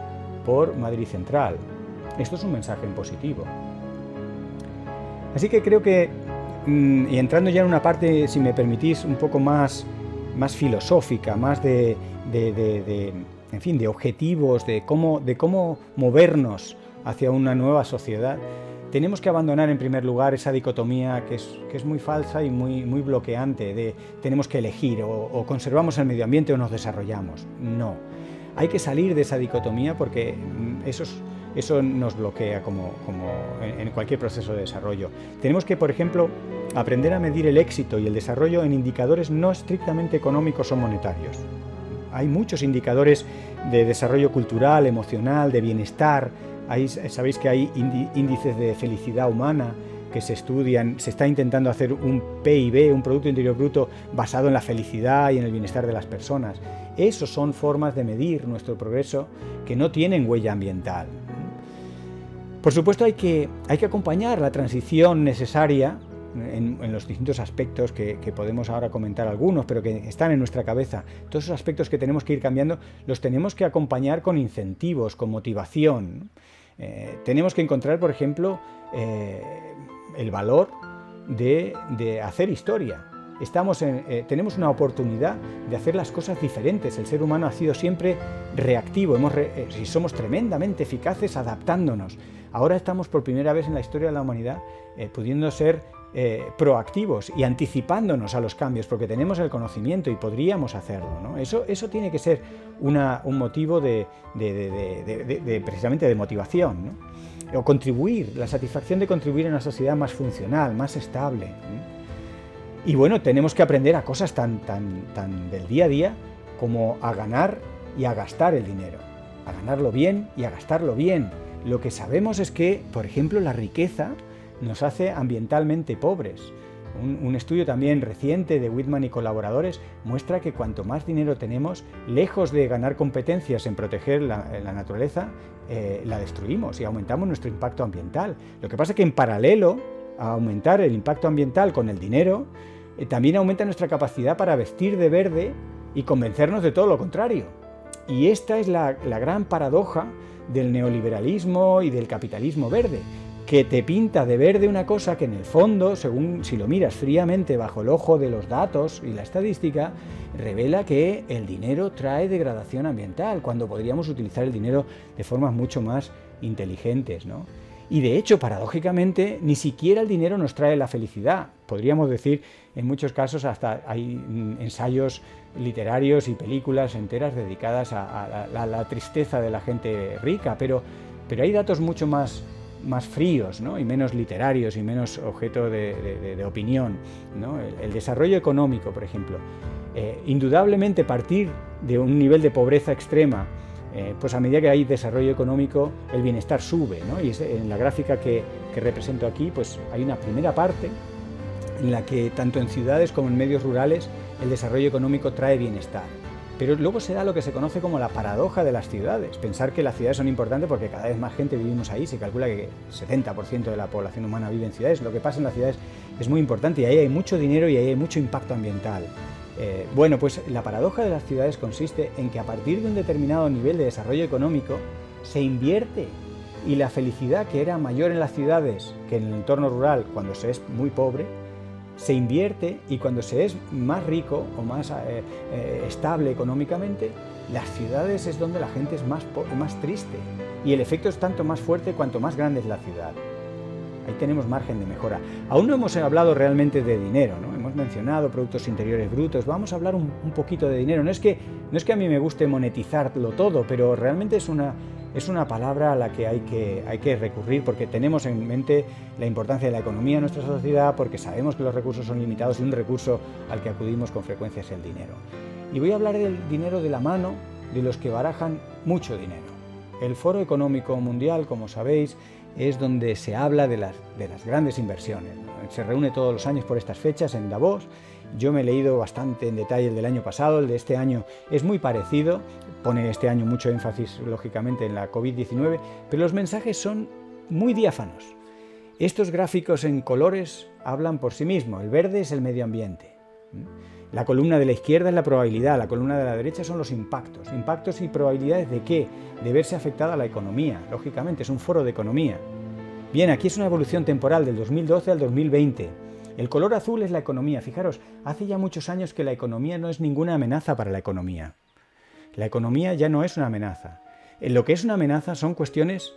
por Madrid Central. Esto es un mensaje en positivo. Así que creo que, y entrando ya en una parte, si me permitís, un poco más filosófica, más de objetivos, de cómo movernos hacia una nueva sociedad, tenemos que abandonar en primer lugar esa dicotomía que es muy falsa y muy bloqueante, de tenemos que elegir o conservamos el medio ambiente o nos desarrollamos. No, hay que salir de esa dicotomía porque eso nos bloquea como en cualquier proceso de desarrollo. Tenemos que, por ejemplo, aprender a medir el éxito y el desarrollo en indicadores no estrictamente económicos o monetarios. Hay muchos indicadores de desarrollo cultural, emocional, de bienestar. Sabéis que hay índices de felicidad humana que se estudian, se está intentando hacer un PIB, un Producto Interior Bruto, basado en la felicidad y en el bienestar de las personas. Esos son formas de medir nuestro progreso que no tienen huella ambiental. Por supuesto, hay que acompañar la transición necesaria en los distintos aspectos que podemos ahora comentar algunos, pero que están en nuestra cabeza. Todos esos aspectos que tenemos que ir cambiando los tenemos que acompañar con incentivos, con motivación. Tenemos que encontrar, por ejemplo, el valor de hacer historia. Tenemos una oportunidad de hacer las cosas diferentes. El ser humano ha sido siempre reactivo, y somos tremendamente eficaces adaptándonos. Ahora estamos por primera vez en la historia de la humanidad pudiendo ser proactivos y anticipándonos a los cambios, porque tenemos el conocimiento y podríamos hacerlo, ¿no? Eso tiene que ser un motivo precisamente de motivación, ¿no? O contribuir, la satisfacción de contribuir a una sociedad más funcional, más estable, ¿no? Y bueno, tenemos que aprender a cosas tan del día a día como a ganar y a gastar el dinero, a ganarlo bien y a gastarlo bien. Lo que sabemos es que, por ejemplo, la riqueza nos hace ambientalmente pobres. Un estudio también reciente de Whitman y colaboradores muestra que cuanto más dinero tenemos, lejos de ganar competencias en proteger la naturaleza, la destruimos y aumentamos nuestro impacto ambiental. Lo que pasa es que en paralelo a aumentar el impacto ambiental con el dinero, también aumenta nuestra capacidad para vestir de verde y convencernos de todo lo contrario. Y esta es la gran paradoja del neoliberalismo y del capitalismo verde, que te pinta de verde una cosa que en el fondo, según si lo miras fríamente bajo el ojo de los datos y la estadística, revela que el dinero trae degradación ambiental, cuando podríamos utilizar el dinero de formas mucho más inteligentes, ¿no? Y de hecho, paradójicamente, ni siquiera el dinero nos trae la felicidad. Podríamos decir, en muchos casos, hasta hay ensayos literarios y películas enteras dedicadas a la tristeza de la gente rica, pero hay datos mucho más fríos, ¿no? Y menos literarios y menos objeto de opinión, ¿no? El desarrollo económico, por ejemplo. Indudablemente partir de un nivel de pobreza extrema, pues a medida que hay desarrollo económico, el bienestar sube, ¿no? Y en la gráfica que represento aquí, pues hay una primera parte en la que tanto en ciudades como en medios rurales el desarrollo económico trae bienestar. Pero luego se da lo que se conoce como la paradoja de las ciudades. Pensar que las ciudades son importantes porque cada vez más gente vivimos ahí. Se calcula que el 70% de la población humana vive en ciudades. Lo que pasa en las ciudades es muy importante y ahí hay mucho dinero y ahí hay mucho impacto ambiental. Bueno, pues la paradoja de las ciudades consiste en que a partir de un determinado nivel de desarrollo económico se invierte y la felicidad que era mayor en las ciudades que en el entorno rural cuando se es muy pobre, se invierte y cuando se es más rico o más estable económicamente, las ciudades es donde la gente es más triste y el efecto es tanto más fuerte cuanto más grande es la ciudad. Ahí tenemos margen de mejora. Aún no hemos hablado realmente de dinero, ¿no? Hemos mencionado productos interiores brutos. Vamos a hablar un poquito de dinero. No es que a mí me guste monetizarlo todo, pero realmente es una palabra a la que hay que recurrir porque tenemos en mente la importancia de la economía en nuestra sociedad, porque sabemos que los recursos son limitados y un recurso al que acudimos con frecuencia es el dinero. Y voy a hablar del dinero de la mano de los que barajan mucho dinero. El Foro Económico Mundial, como sabéis, es donde se habla de las grandes inversiones, ¿no? Se reúne todos los años por estas fechas en Davos. Yo me he leído bastante en detalle el del año pasado, el de este año es muy parecido, pone este año mucho énfasis lógicamente en la COVID-19, pero los mensajes son muy diáfanos. Estos gráficos en colores hablan por sí mismos. El verde es el medio ambiente. La columna de la izquierda es la probabilidad, la columna de la derecha son los impactos. ¿Impactos y probabilidades de qué? De verse afectada la economía, lógicamente, es un foro de economía. Bien, aquí es una evolución temporal del 2012 al 2020. El color azul es la economía. Fijaros, hace ya muchos años que la economía no es ninguna amenaza para la economía. La economía ya no es una amenaza. Lo que es una amenaza son cuestiones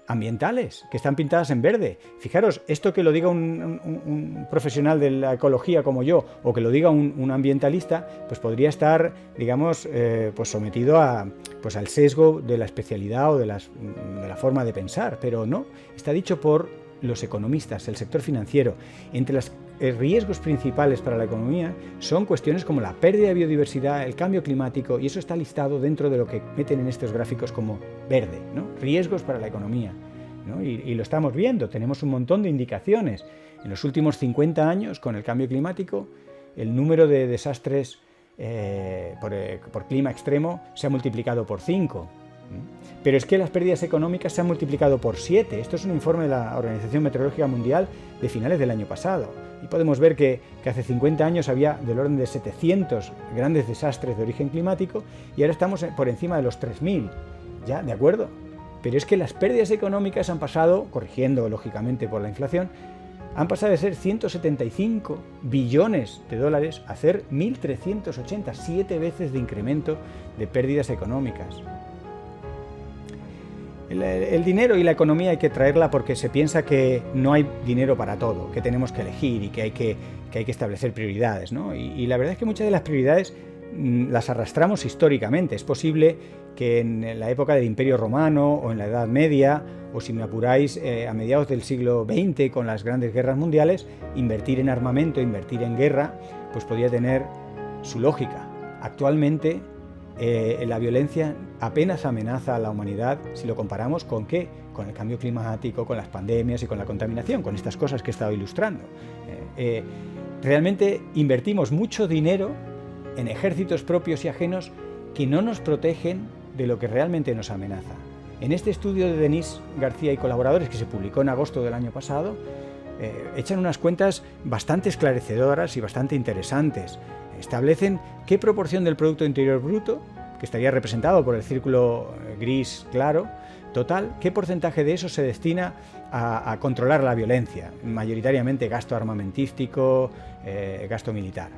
ambientales, que están pintadas en verde. Fijaros, esto que lo diga un profesional de la ecología como yo, o que lo diga un ambientalista, pues podría estar, digamos, pues sometido al sesgo de la especialidad o de la forma de pensar, pero no, está dicho por los economistas, el sector financiero. Entre los riesgos principales para la economía son cuestiones como la pérdida de biodiversidad, el cambio climático, y eso está listado dentro de lo que meten en estos gráficos como verde, ¿no? Riesgos para la economía, ¿no? Y lo estamos viendo, tenemos un montón de indicaciones. En los últimos 50 años, con el cambio climático, el número de desastres por clima extremo se ha multiplicado por 5. Pero es que las pérdidas económicas se han multiplicado por 7. Esto es un informe de la Organización Meteorológica Mundial de finales del año pasado. Y podemos ver que hace 50 años había del orden de 700 grandes desastres de origen climático y ahora estamos por encima de los 3.000. ¿Ya? ¿De acuerdo? Pero es que las pérdidas económicas han pasado, corrigiendo lógicamente por la inflación, han pasado de ser 175 billones de dólares a ser 1.380, 7 veces de incremento de pérdidas económicas. El dinero y la economía hay que traerla porque se piensa que no hay dinero para todo, que tenemos que elegir y que hay que establecer prioridades, ¿no? Y la verdad es que muchas de las prioridades las arrastramos históricamente. Es posible que en la época del Imperio Romano o en la Edad Media, o si me apuráis, a mediados del siglo XX con las grandes guerras mundiales, invertir en armamento, invertir en guerra, pues podía tener su lógica. Actualmente la violencia apenas amenaza a la humanidad si lo comparamos con ¿qué? Con el cambio climático, con las pandemias y con la contaminación, con estas cosas que he estado ilustrando. Realmente invertimos mucho dinero en ejércitos propios y ajenos que no nos protegen de lo que realmente nos amenaza. En este estudio de Denise García y colaboradores, que se publicó en agosto del año pasado, echan unas cuentas bastante esclarecedoras y bastante interesantes. Establecen qué proporción del Producto Interior Bruto, que estaría representado por el círculo gris claro, total, qué porcentaje de eso se destina a controlar la violencia, mayoritariamente gasto armamentístico, gasto militar.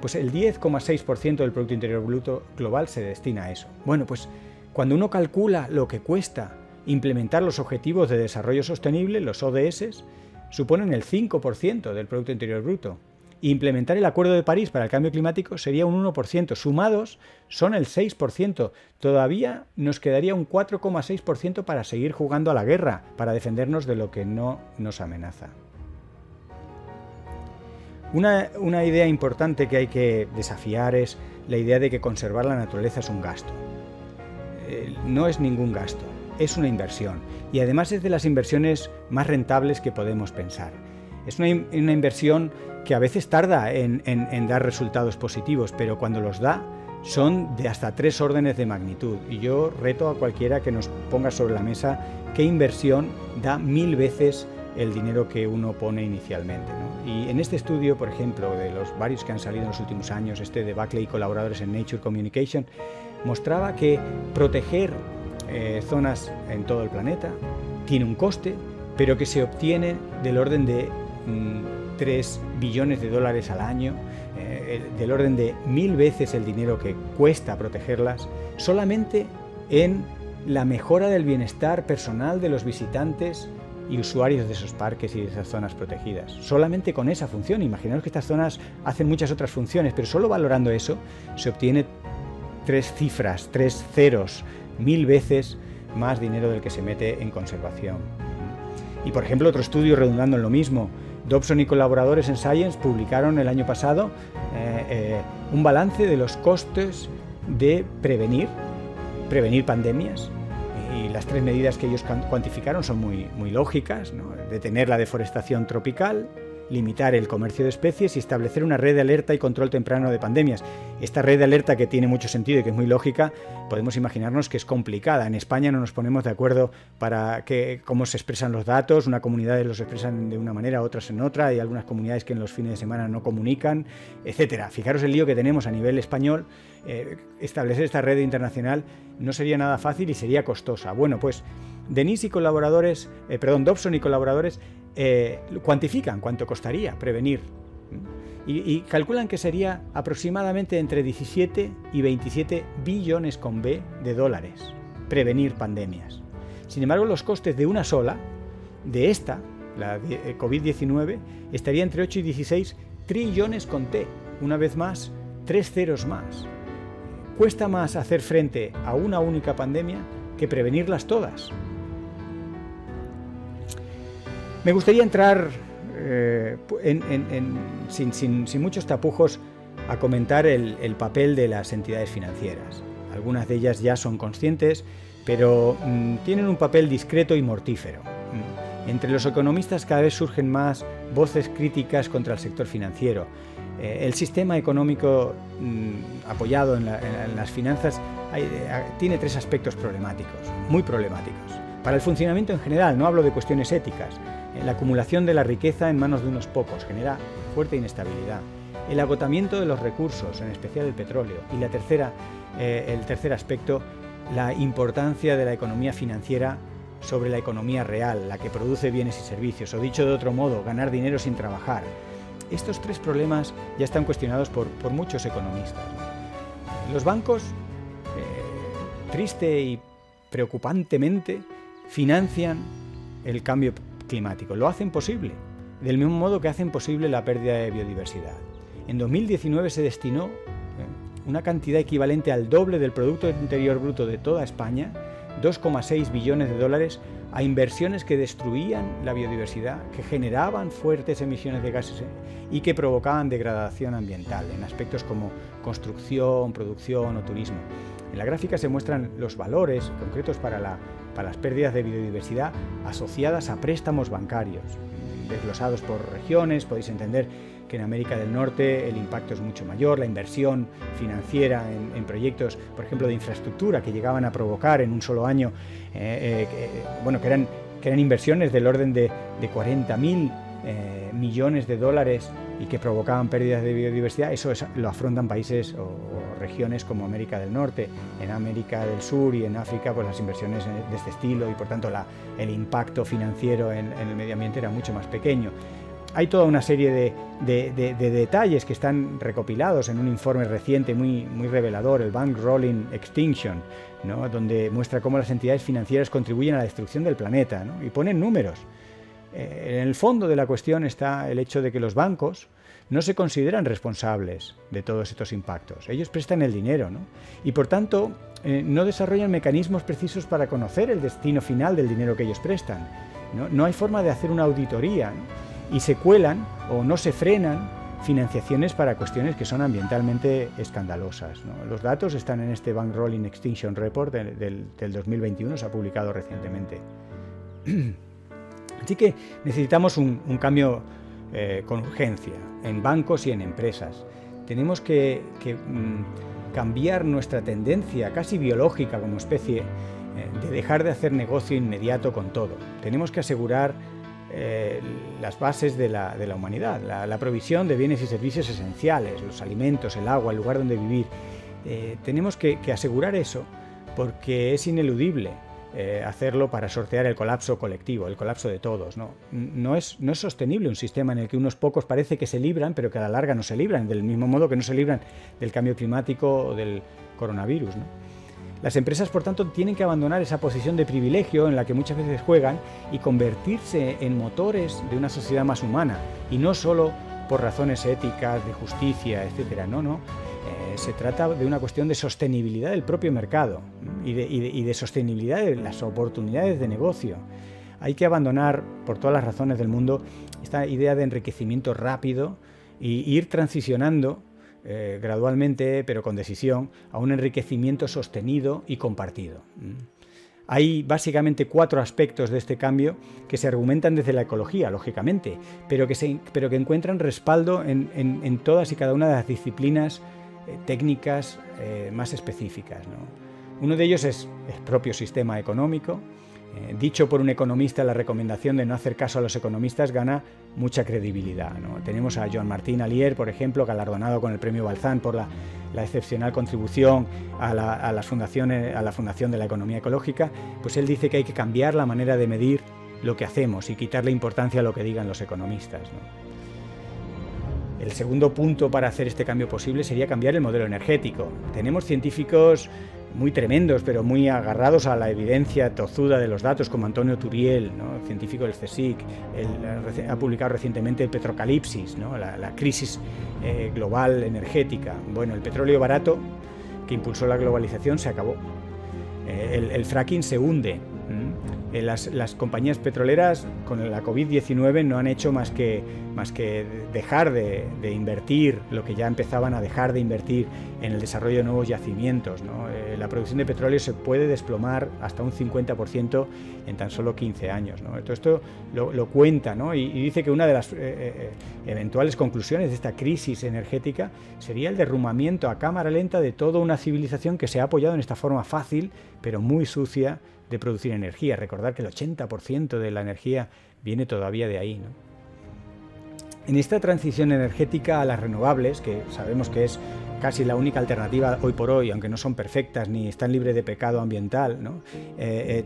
Pues el 10,6% del Producto Interior Bruto global se destina a eso. Bueno, pues cuando uno calcula lo que cuesta implementar los Objetivos de Desarrollo Sostenible, los ODS, suponen el 5% del Producto Interior Bruto. Implementar el Acuerdo de París para el Cambio Climático sería un 1%. Sumados son el 6%. Todavía nos quedaría un 4,6% para seguir jugando a la guerra, para defendernos de lo que no nos amenaza. Una idea importante que hay que desafiar es la idea de que conservar la naturaleza es un gasto. No es ningún gasto, es una inversión. Y además es de las inversiones más rentables que podemos pensar. Es una inversión que a veces tarda en dar resultados positivos, pero cuando los da son de hasta 3 órdenes de magnitud. Y yo reto a cualquiera que nos ponga sobre la mesa qué inversión da 1000 veces el dinero que uno pone inicialmente, ¿no? Y en este estudio, por ejemplo, de los varios que han salido en los últimos años, de Buckley y colaboradores en Nature Communication, mostraba que proteger zonas en todo el planeta tiene un coste, pero que se obtiene del orden de 3 billones de dólares al año, del orden de 1000 veces el dinero que cuesta protegerlas, solamente en la mejora del bienestar personal de los visitantes y usuarios de esos parques y de esas zonas protegidas. Solamente con esa función. Imaginaos que estas zonas hacen muchas otras funciones, pero solo valorando eso se obtiene 3 cifras, 3 ceros, 1000 veces más dinero del que se mete en conservación. Y por ejemplo, otro estudio redundando en lo mismo, Dobson y colaboradores en Science publicaron el año pasado un balance de los costes de prevenir pandemias. Y las 3 medidas que ellos cuantificaron son muy lógicas, ¿no? Detener la deforestación tropical, limitar el comercio de especies y establecer una red de alerta y control temprano de pandemias. Esta red de alerta, que tiene mucho sentido y que es muy lógica, podemos imaginarnos que es complicada. En España no nos ponemos de acuerdo para cómo se expresan los datos. Una comunidades los expresan de una manera, otras en otra. Hay algunas comunidades que en los fines de semana no comunican, etcétera. Fijaros el lío que tenemos a nivel español. Establecer esta red internacional no sería nada fácil y sería costosa. Bueno, pues Dobson y colaboradores cuantifican cuánto costaría prevenir y calculan que sería aproximadamente entre 17 y 27 billones con B de dólares prevenir pandemias. Sin embargo, los costes de una sola, de esta, la COVID-19, estaría entre 8 y 16 trillones con T. Una vez más, 3 ceros más. Cuesta más hacer frente a una única pandemia que prevenirlas todas. Me gustaría entrar sin muchos tapujos a comentar el papel de las entidades financieras. Algunas de ellas ya son conscientes, pero tienen un papel discreto y mortífero. Entre los economistas cada vez surgen más voces críticas contra el sector financiero. El sistema económico apoyado en las finanzas tiene 3 aspectos problemáticos, muy problemáticos. Para el funcionamiento en general, no hablo de cuestiones éticas. La acumulación de la riqueza en manos de unos pocos genera fuerte inestabilidad. El agotamiento de los recursos, en especial el petróleo. Y el tercer aspecto, la importancia de la economía financiera sobre la economía real, la que produce bienes y servicios, o dicho de otro modo, ganar dinero sin trabajar. Estos 3 problemas ya están cuestionados por muchos economistas. Los bancos, triste y preocupantemente, financian el cambio climático. Lo hacen posible, del mismo modo que hacen posible la pérdida de biodiversidad. En 2019 se destinó una cantidad equivalente al doble del Producto Interior Bruto de toda España, 2,6 billones de dólares, a inversiones que destruían la biodiversidad, que generaban fuertes emisiones de gases y que provocaban degradación ambiental en aspectos como construcción, producción o turismo. En la gráfica se muestran los valores concretos para las pérdidas de biodiversidad asociadas a préstamos bancarios, desglosados por regiones. Podéis entender que en América del Norte el impacto es mucho mayor, la inversión financiera en proyectos, por ejemplo, de infraestructura que llegaban a provocar en un solo año, que eran inversiones del orden de 40.000 millones de dólares y que provocaban pérdidas de biodiversidad, eso lo afrontan países o regiones como América del Norte. En América del Sur y en África, pues las inversiones de este estilo y por tanto el impacto financiero en el medio ambiente era mucho más pequeño. Hay toda una serie de detalles que están recopilados en un informe reciente muy revelador, el Bank Rolling Extinction, ¿no? Donde muestra cómo las entidades financieras contribuyen a la destrucción del planeta, ¿no? Y ponen números. En el fondo de la cuestión está el hecho de que los bancos no se consideran responsables de todos estos impactos. Ellos prestan el dinero, ¿no? Y por tanto no desarrollan mecanismos precisos para conocer el destino final del dinero que ellos prestan, ¿no? No hay forma de hacer una auditoría, ¿no? Y se cuelan o no se frenan financiaciones para cuestiones que son ambientalmente escandalosas, ¿no? Los datos están en este Bank Rolling Extinction Report del 2021, se ha publicado recientemente. Así que necesitamos un cambio con urgencia en bancos y en empresas. Tenemos que cambiar nuestra tendencia casi biológica como especie de dejar de hacer negocio inmediato con todo. Tenemos que asegurar las bases de la humanidad, la provisión de bienes y servicios esenciales, los alimentos, el agua, el lugar donde vivir. Tenemos que asegurar eso porque es ineludible hacerlo para sortear el colapso colectivo, el colapso de todos, ¿no? No es sostenible un sistema en el que unos pocos parece que se libran, pero que a la larga no se libran, del mismo modo que no se libran del cambio climático o del coronavirus, ¿no? Las empresas, por tanto, tienen que abandonar esa posición de privilegio en la que muchas veces juegan y convertirse en motores de una sociedad más humana, y no solo por razones éticas, de justicia, etcétera. No. Se trata de una cuestión de sostenibilidad del propio mercado y de sostenibilidad de las oportunidades de negocio. Hay que abandonar, por todas las razones del mundo, esta idea de enriquecimiento rápido y ir transicionando gradualmente, pero con decisión, a un enriquecimiento sostenido y compartido. Hay básicamente 4 aspectos de este cambio que se argumentan desde la ecología, lógicamente, pero que encuentran respaldo en todas y cada una de las disciplinas técnicas más específicas, ¿no? Uno de ellos es el propio sistema económico. Dicho por un economista, la recomendación de no hacer caso a los economistas gana mucha credibilidad, ¿no? Tenemos a Joan-Martin Allier, por ejemplo, galardonado con el premio Balzán por la excepcional contribución a la Fundación de la Economía Ecológica. Pues él dice que hay que cambiar la manera de medir lo que hacemos y quitarle importancia a lo que digan los economistas, ¿no? El segundo punto para hacer este cambio posible sería cambiar el modelo energético. Tenemos científicos muy tremendos, pero muy agarrados a la evidencia tozuda de los datos, como Antonio Turiel, ¿no? Científico del CSIC. Él ha publicado recientemente el Petrocalipsis, ¿no? La crisis global energética. Bueno, el petróleo barato que impulsó la globalización se acabó. El fracking se hunde. Las compañías petroleras con la COVID-19 no han hecho más que dejar de invertir lo que ya empezaban a dejar de invertir en el desarrollo de nuevos yacimientos, ¿no? La producción de petróleo se puede desplomar hasta un 50% en tan solo 15 años, ¿no? Todo esto lo cuenta, ¿no? Y dice que una de las eventuales conclusiones de esta crisis energética sería el derrumbamiento a cámara lenta de toda una civilización que se ha apoyado en esta forma fácil, pero muy sucia, de producir energía. Recordar que el 80% de la energía viene todavía de ahí, ¿no? En esta transición energética a las renovables, que sabemos que es casi la única alternativa hoy por hoy, aunque no son perfectas ni están libres de pecado ambiental, ¿no?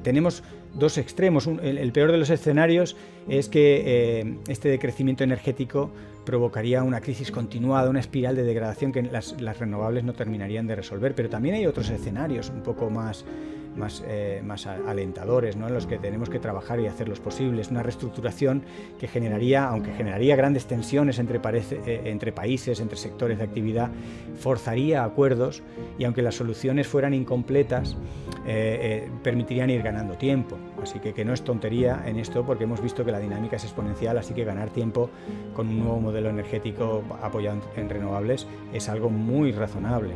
Tenemos 2 extremos. El peor de los escenarios es que este decrecimiento energético provocaría una crisis continuada, una espiral de degradación que las renovables no terminarían de resolver. Pero también hay otros escenarios un poco más alentadores, ¿no? En los que tenemos que trabajar y hacerlos posibles. Una reestructuración que aunque generaría grandes tensiones entre países, entre sectores de actividad, forzaría acuerdos y aunque las soluciones fueran incompletas, permitirían ir ganando tiempo. Así que no es tontería en esto, porque hemos visto que la dinámica es exponencial, así que ganar tiempo con un nuevo modelo energético apoyado en renovables es algo muy razonable.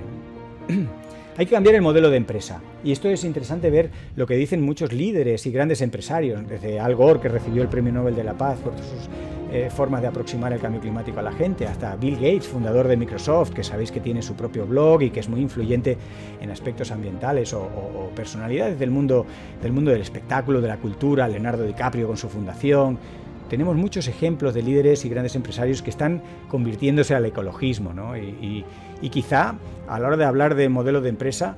Hay que cambiar el modelo de empresa, y esto es interesante ver lo que dicen muchos líderes y grandes empresarios, desde Al Gore, que recibió el Premio Nobel de la Paz por sus formas de aproximar el cambio climático a la gente, hasta Bill Gates, fundador de Microsoft, que sabéis que tiene su propio blog y que es muy influyente en aspectos ambientales, o personalidades del mundo del espectáculo, de la cultura, Leonardo DiCaprio con su fundación. tenemos muchos ejemplos de líderes y grandes empresarios que están convirtiéndose al ecologismo, ¿no? Y quizá a la hora de hablar de modelo de empresa,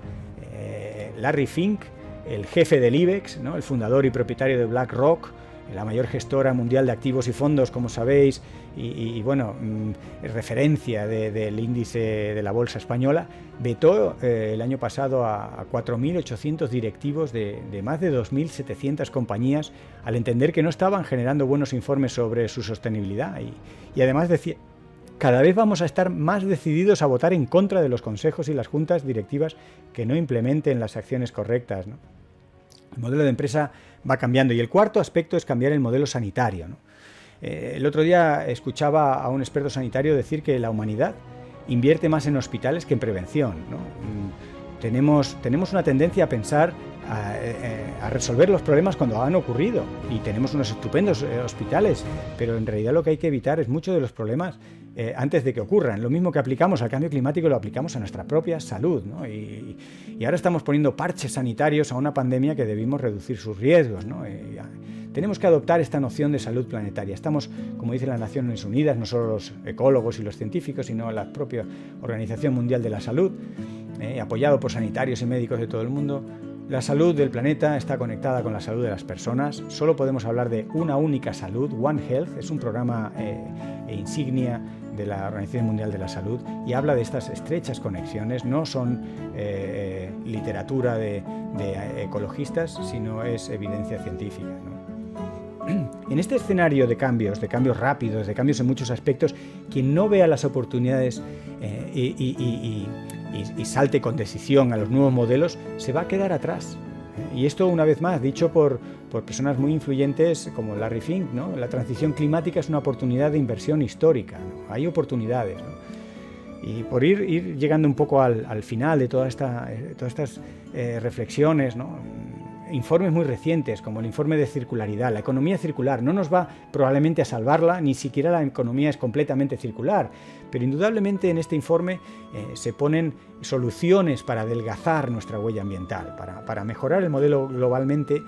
Larry Fink, el jefe del IBEX, ¿no? El fundador y propietario de BlackRock, la mayor gestora mundial de activos y fondos, como sabéis, referencia del índice de la bolsa española, vetó el año pasado a 4.800 directivos de más de 2.700 compañías al entender que no estaban generando buenos informes sobre su sostenibilidad y además decía: cada vez vamos a estar más decididos a votar en contra de los consejos y las juntas directivas que no implementen las acciones correctas, ¿no? El modelo de empresa va cambiando y el cuarto aspecto es cambiar el modelo sanitario, ¿no? El otro día escuchaba a un experto sanitario decir que la humanidad invierte más en hospitales que en prevención, ¿no? Tenemos una tendencia a pensar a resolver los problemas cuando han ocurrido y tenemos unos estupendos hospitales, pero en realidad lo que hay que evitar es muchos de los problemas antes de que ocurran. Lo mismo que aplicamos al cambio climático lo aplicamos a nuestra propia salud, ¿no? Y ahora estamos poniendo parches sanitarios a una pandemia que debimos reducir sus riesgos, ¿no? Tenemos que adoptar esta noción de salud planetaria. Estamos, como dice las Naciones Unidas, no solo los ecólogos y los científicos, sino la propia Organización Mundial de la Salud, apoyado por sanitarios y médicos de todo el mundo. La salud del planeta está conectada con la salud de las personas. Solo podemos hablar de una única salud. One Health es un programa insignia de la Organización Mundial de la Salud y habla de estas estrechas conexiones. No son literatura de ecologistas, sino es evidencia científica, ¿no? En este escenario de cambios rápidos, de cambios en muchos aspectos, quien no vea las oportunidades y salte con decisión a los nuevos modelos, se va a quedar atrás. Y esto, una vez más, dicho por personas muy influyentes como Larry Fink, ¿no? La transición climática es una oportunidad de inversión histórica, ¿no? Hay oportunidades, ¿no? Y por ir llegando un poco al final de todas estas reflexiones, ¿no? Informes muy recientes, como el informe de circularidad, la economía circular, no nos va probablemente a salvarla, ni siquiera la economía es completamente circular, pero indudablemente en este informe se ponen soluciones para adelgazar nuestra huella ambiental, para mejorar el modelo globalmente,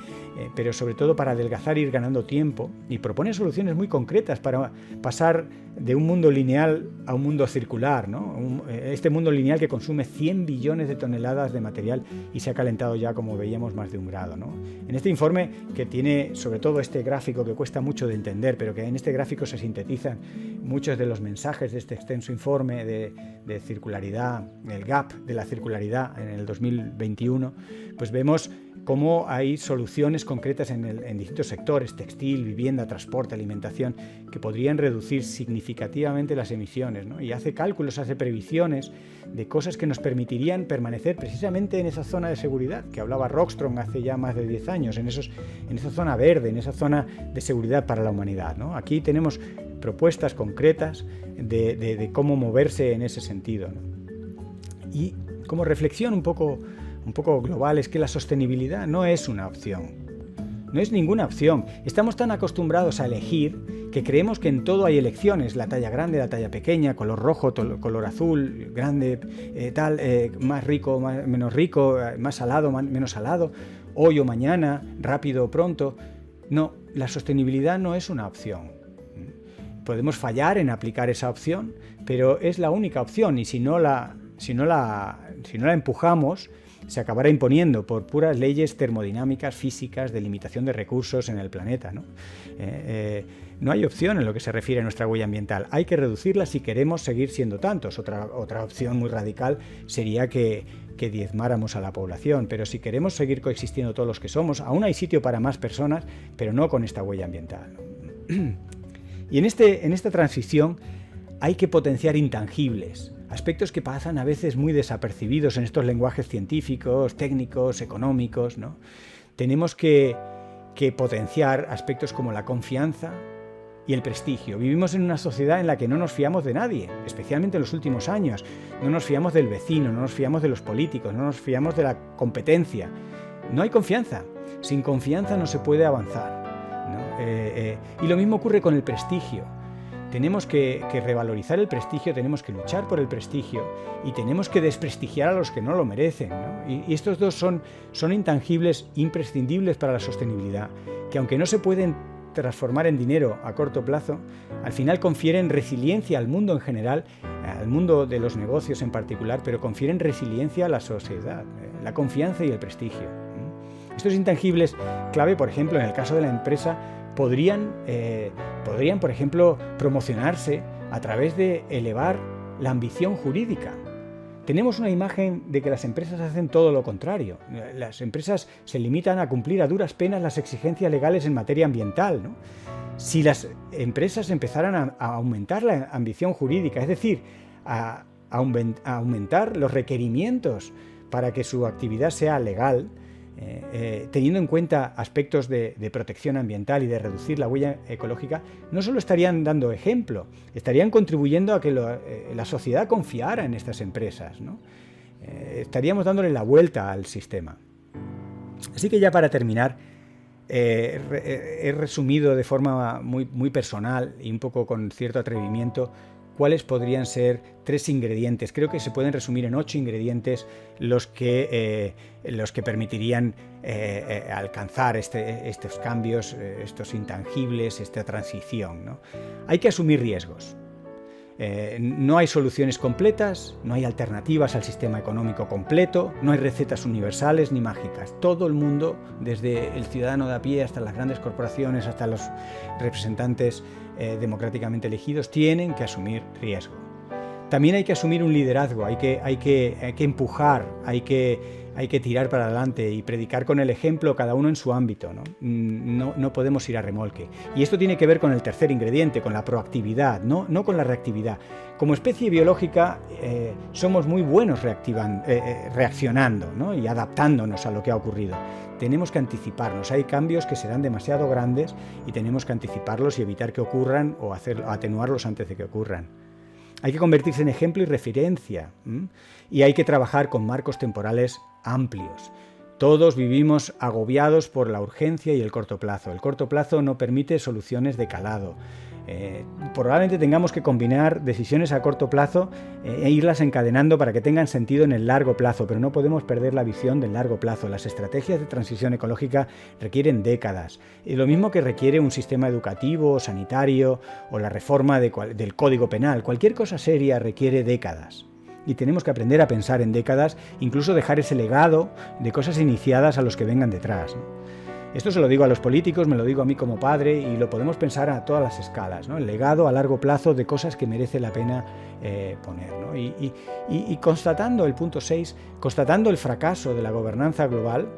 pero sobre todo para adelgazar e ir ganando tiempo, y propone soluciones muy concretas para pasar de un mundo lineal a un mundo circular, ¿no? Este mundo lineal que consume 100 billones de toneladas de material y se ha calentado ya, como veíamos, más de 1 grado, ¿no? En este informe, que tiene sobre todo este gráfico que cuesta mucho de entender, pero que en este gráfico se sintetizan muchos de los mensajes de este extenso informe de circularidad, el gap de la circularidad en el 2021, pues vemos cómo hay soluciones concretas en distintos sectores, textil, vivienda, transporte, alimentación, que podrían reducir significativamente las emisiones, ¿no? Y hace cálculos, hace previsiones de cosas que nos permitirían permanecer precisamente en esa zona de seguridad que hablaba Rockström hace ya más de 10 años, en esa zona verde, en esa zona de seguridad para la humanidad, ¿no? Aquí tenemos propuestas concretas de cómo moverse en ese sentido, ¿no? Y como reflexión un poco global es que la sostenibilidad no es una opción, no es ninguna opción. Estamos tan acostumbrados a elegir que creemos que en todo hay elecciones, la talla grande, la talla pequeña, color rojo, color azul, grande, más rico, menos rico, más salado, menos salado, hoy o mañana, rápido o pronto. No, la sostenibilidad no es una opción. Podemos fallar en aplicar esa opción, pero es la única opción y si no la empujamos, se acabará imponiendo por puras leyes termodinámicas, físicas, de limitación de recursos en el planeta, ¿no? No hay opción en lo que se refiere a nuestra huella ambiental. Hay que reducirla si queremos seguir siendo tantos. Otra opción muy radical sería que diezmáramos a la población, pero si queremos seguir coexistiendo todos los que somos, aún hay sitio para más personas, pero no con esta huella ambiental, ¿no? Y en esta transición hay que potenciar intangibles, aspectos que pasan a veces muy desapercibidos en estos lenguajes científicos, técnicos, económicos, ¿no? Tenemos que potenciar aspectos como la confianza y el prestigio. Vivimos en una sociedad en la que no nos fiamos de nadie, especialmente en los últimos años. No nos fiamos del vecino, no nos fiamos de los políticos, no nos fiamos de la competencia. No hay confianza. Sin confianza no se puede avanzar, ¿no? Y lo mismo ocurre con el prestigio. Tenemos que revalorizar el prestigio, tenemos que luchar por el prestigio y tenemos que desprestigiar a los que no lo merecen, ¿no? Y estos dos son intangibles imprescindibles para la sostenibilidad, que aunque no se pueden transformar en dinero a corto plazo, al final confieren resiliencia al mundo en general, al mundo de los negocios en particular, pero confieren resiliencia a la sociedad, la confianza y el prestigio. Estos intangibles clave, por ejemplo, en el caso de la empresa, podrían, por ejemplo, promocionarse a través de elevar la ambición jurídica. Tenemos una imagen de que las empresas hacen todo lo contrario. Las empresas se limitan a cumplir a duras penas las exigencias legales en materia ambiental, ¿no? Si las empresas empezaran a aumentar la ambición jurídica, es decir, a aumentar los requerimientos para que su actividad sea legal, teniendo en cuenta aspectos de protección ambiental y de reducir la huella ecológica, no solo estarían dando ejemplo, estarían contribuyendo a que la sociedad confiara en estas empresas, ¿no? Estaríamos dándole la vuelta al sistema. Así que ya para terminar, he resumido de forma muy personal y un poco con cierto atrevimiento cuáles podrían ser 3 ingredientes. Creo que se pueden resumir en 8 ingredientes los que permitirían alcanzar estos cambios, estos intangibles, esta transición, ¿no? Hay que asumir riesgos. No hay soluciones completas, no hay alternativas al sistema económico completo, no hay recetas universales ni mágicas. Todo el mundo, desde el ciudadano de a pie hasta las grandes corporaciones, hasta los representantes democráticamente elegidos, tienen que asumir riesgo. También hay que asumir un liderazgo, hay que empujar, hay que tirar para adelante y predicar con el ejemplo cada uno en su ámbito, ¿no? No podemos ir a remolque. Y esto tiene que ver con el tercer ingrediente, con la proactividad, no con la reactividad. Como especie biológica somos muy buenos reaccionando, ¿no? Y adaptándonos a lo que ha ocurrido. Tenemos que anticiparnos. Hay cambios que serán demasiado grandes y tenemos que anticiparlos y evitar que ocurran o atenuarlos antes de que ocurran. Hay que convertirse en ejemplo y referencia, y hay que trabajar con marcos temporales amplios. Todos vivimos agobiados por la urgencia y el corto plazo. El corto plazo no permite soluciones de calado. Probablemente tengamos que combinar decisiones a corto plazo e irlas encadenando para que tengan sentido en el largo plazo, pero no podemos perder la visión del largo plazo. Las estrategias de transición ecológica requieren décadas, y lo mismo que requiere un sistema educativo, sanitario o la reforma del Código Penal. Cualquier cosa seria requiere décadas. Y tenemos que aprender a pensar en décadas, incluso dejar ese legado de cosas iniciadas a los que vengan detrás, ¿no? Esto se lo digo a los políticos, me lo digo a mí como padre, y lo podemos pensar a todas las escalas, ¿no? El legado a largo plazo de cosas que merece la pena poner, ¿no? Y constatando el punto 6, constatando el fracaso de la gobernanza global,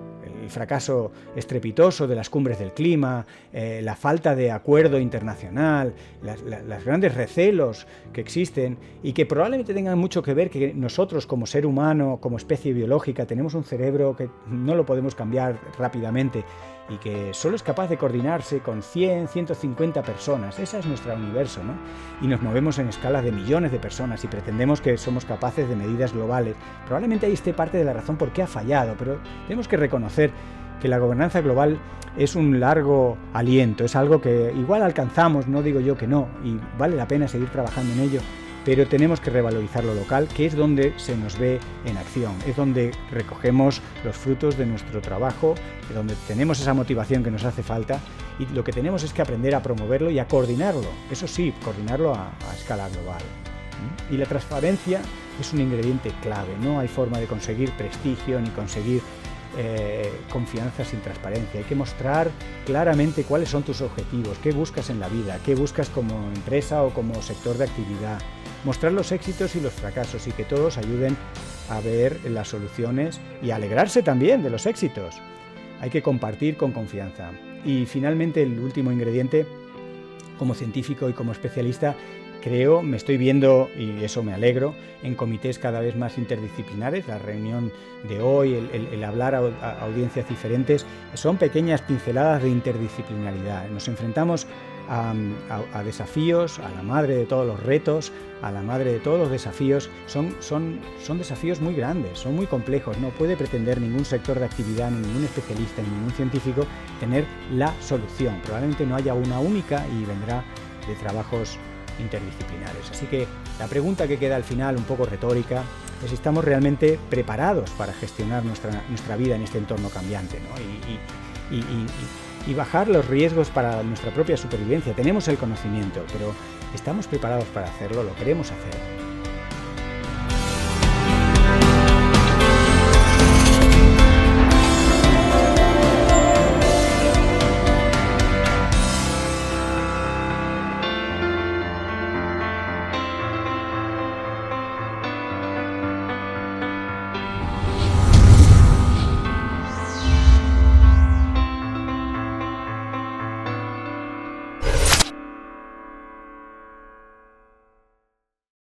el fracaso estrepitoso de las cumbres del clima, la falta de acuerdo internacional, las grandes recelos que existen y que probablemente tengan mucho que ver que nosotros como ser humano, como especie biológica, tenemos un cerebro que no lo podemos cambiar rápidamente y que solo es capaz de coordinarse con 100, 150 personas. Ese es nuestro universo, ¿no? Y nos movemos en escalas de millones de personas y pretendemos que somos capaces de medidas globales. Probablemente ahí esté parte de la razón por qué ha fallado, pero tenemos que reconocer que la gobernanza global es un largo aliento, es algo que igual alcanzamos, no digo yo que no, y vale la pena seguir trabajando en ello, pero tenemos que revalorizar lo local, que es donde se nos ve en acción, es donde recogemos los frutos de nuestro trabajo, donde tenemos esa motivación que nos hace falta, y lo que tenemos es que aprender a promoverlo y a coordinarlo, eso sí, coordinarlo a escala global. Y la transparencia es un ingrediente clave, no hay forma de conseguir prestigio ni conseguir confianza sin transparencia. Hay que mostrar claramente cuáles son tus objetivos, qué buscas en la vida, qué buscas como empresa o como sector de actividad. Mostrar los éxitos y los fracasos y que todos ayuden a ver las soluciones y a alegrarse también de los éxitos. Hay que compartir con confianza. Y finalmente el último ingrediente, como científico y como especialista, creo, me estoy viendo, y eso me alegro, en comités cada vez más interdisciplinares. La reunión de hoy, el hablar a audiencias diferentes, son pequeñas pinceladas de interdisciplinaridad. Nos enfrentamos a desafíos, a la madre de todos los retos, a la madre de todos los desafíos. Son desafíos muy grandes, son muy complejos. No puede pretender ningún sector de actividad, ni ningún especialista, ni ningún científico tener la solución. Probablemente no haya una única y vendrá de trabajos interdisciplinares. Así que la pregunta que queda al final, un poco retórica, es si estamos realmente preparados para gestionar nuestra vida en este entorno cambiante, ¿no? y bajar los riesgos para nuestra propia supervivencia. Tenemos el conocimiento, pero ¿estamos preparados para hacerlo? ¿Lo queremos hacer?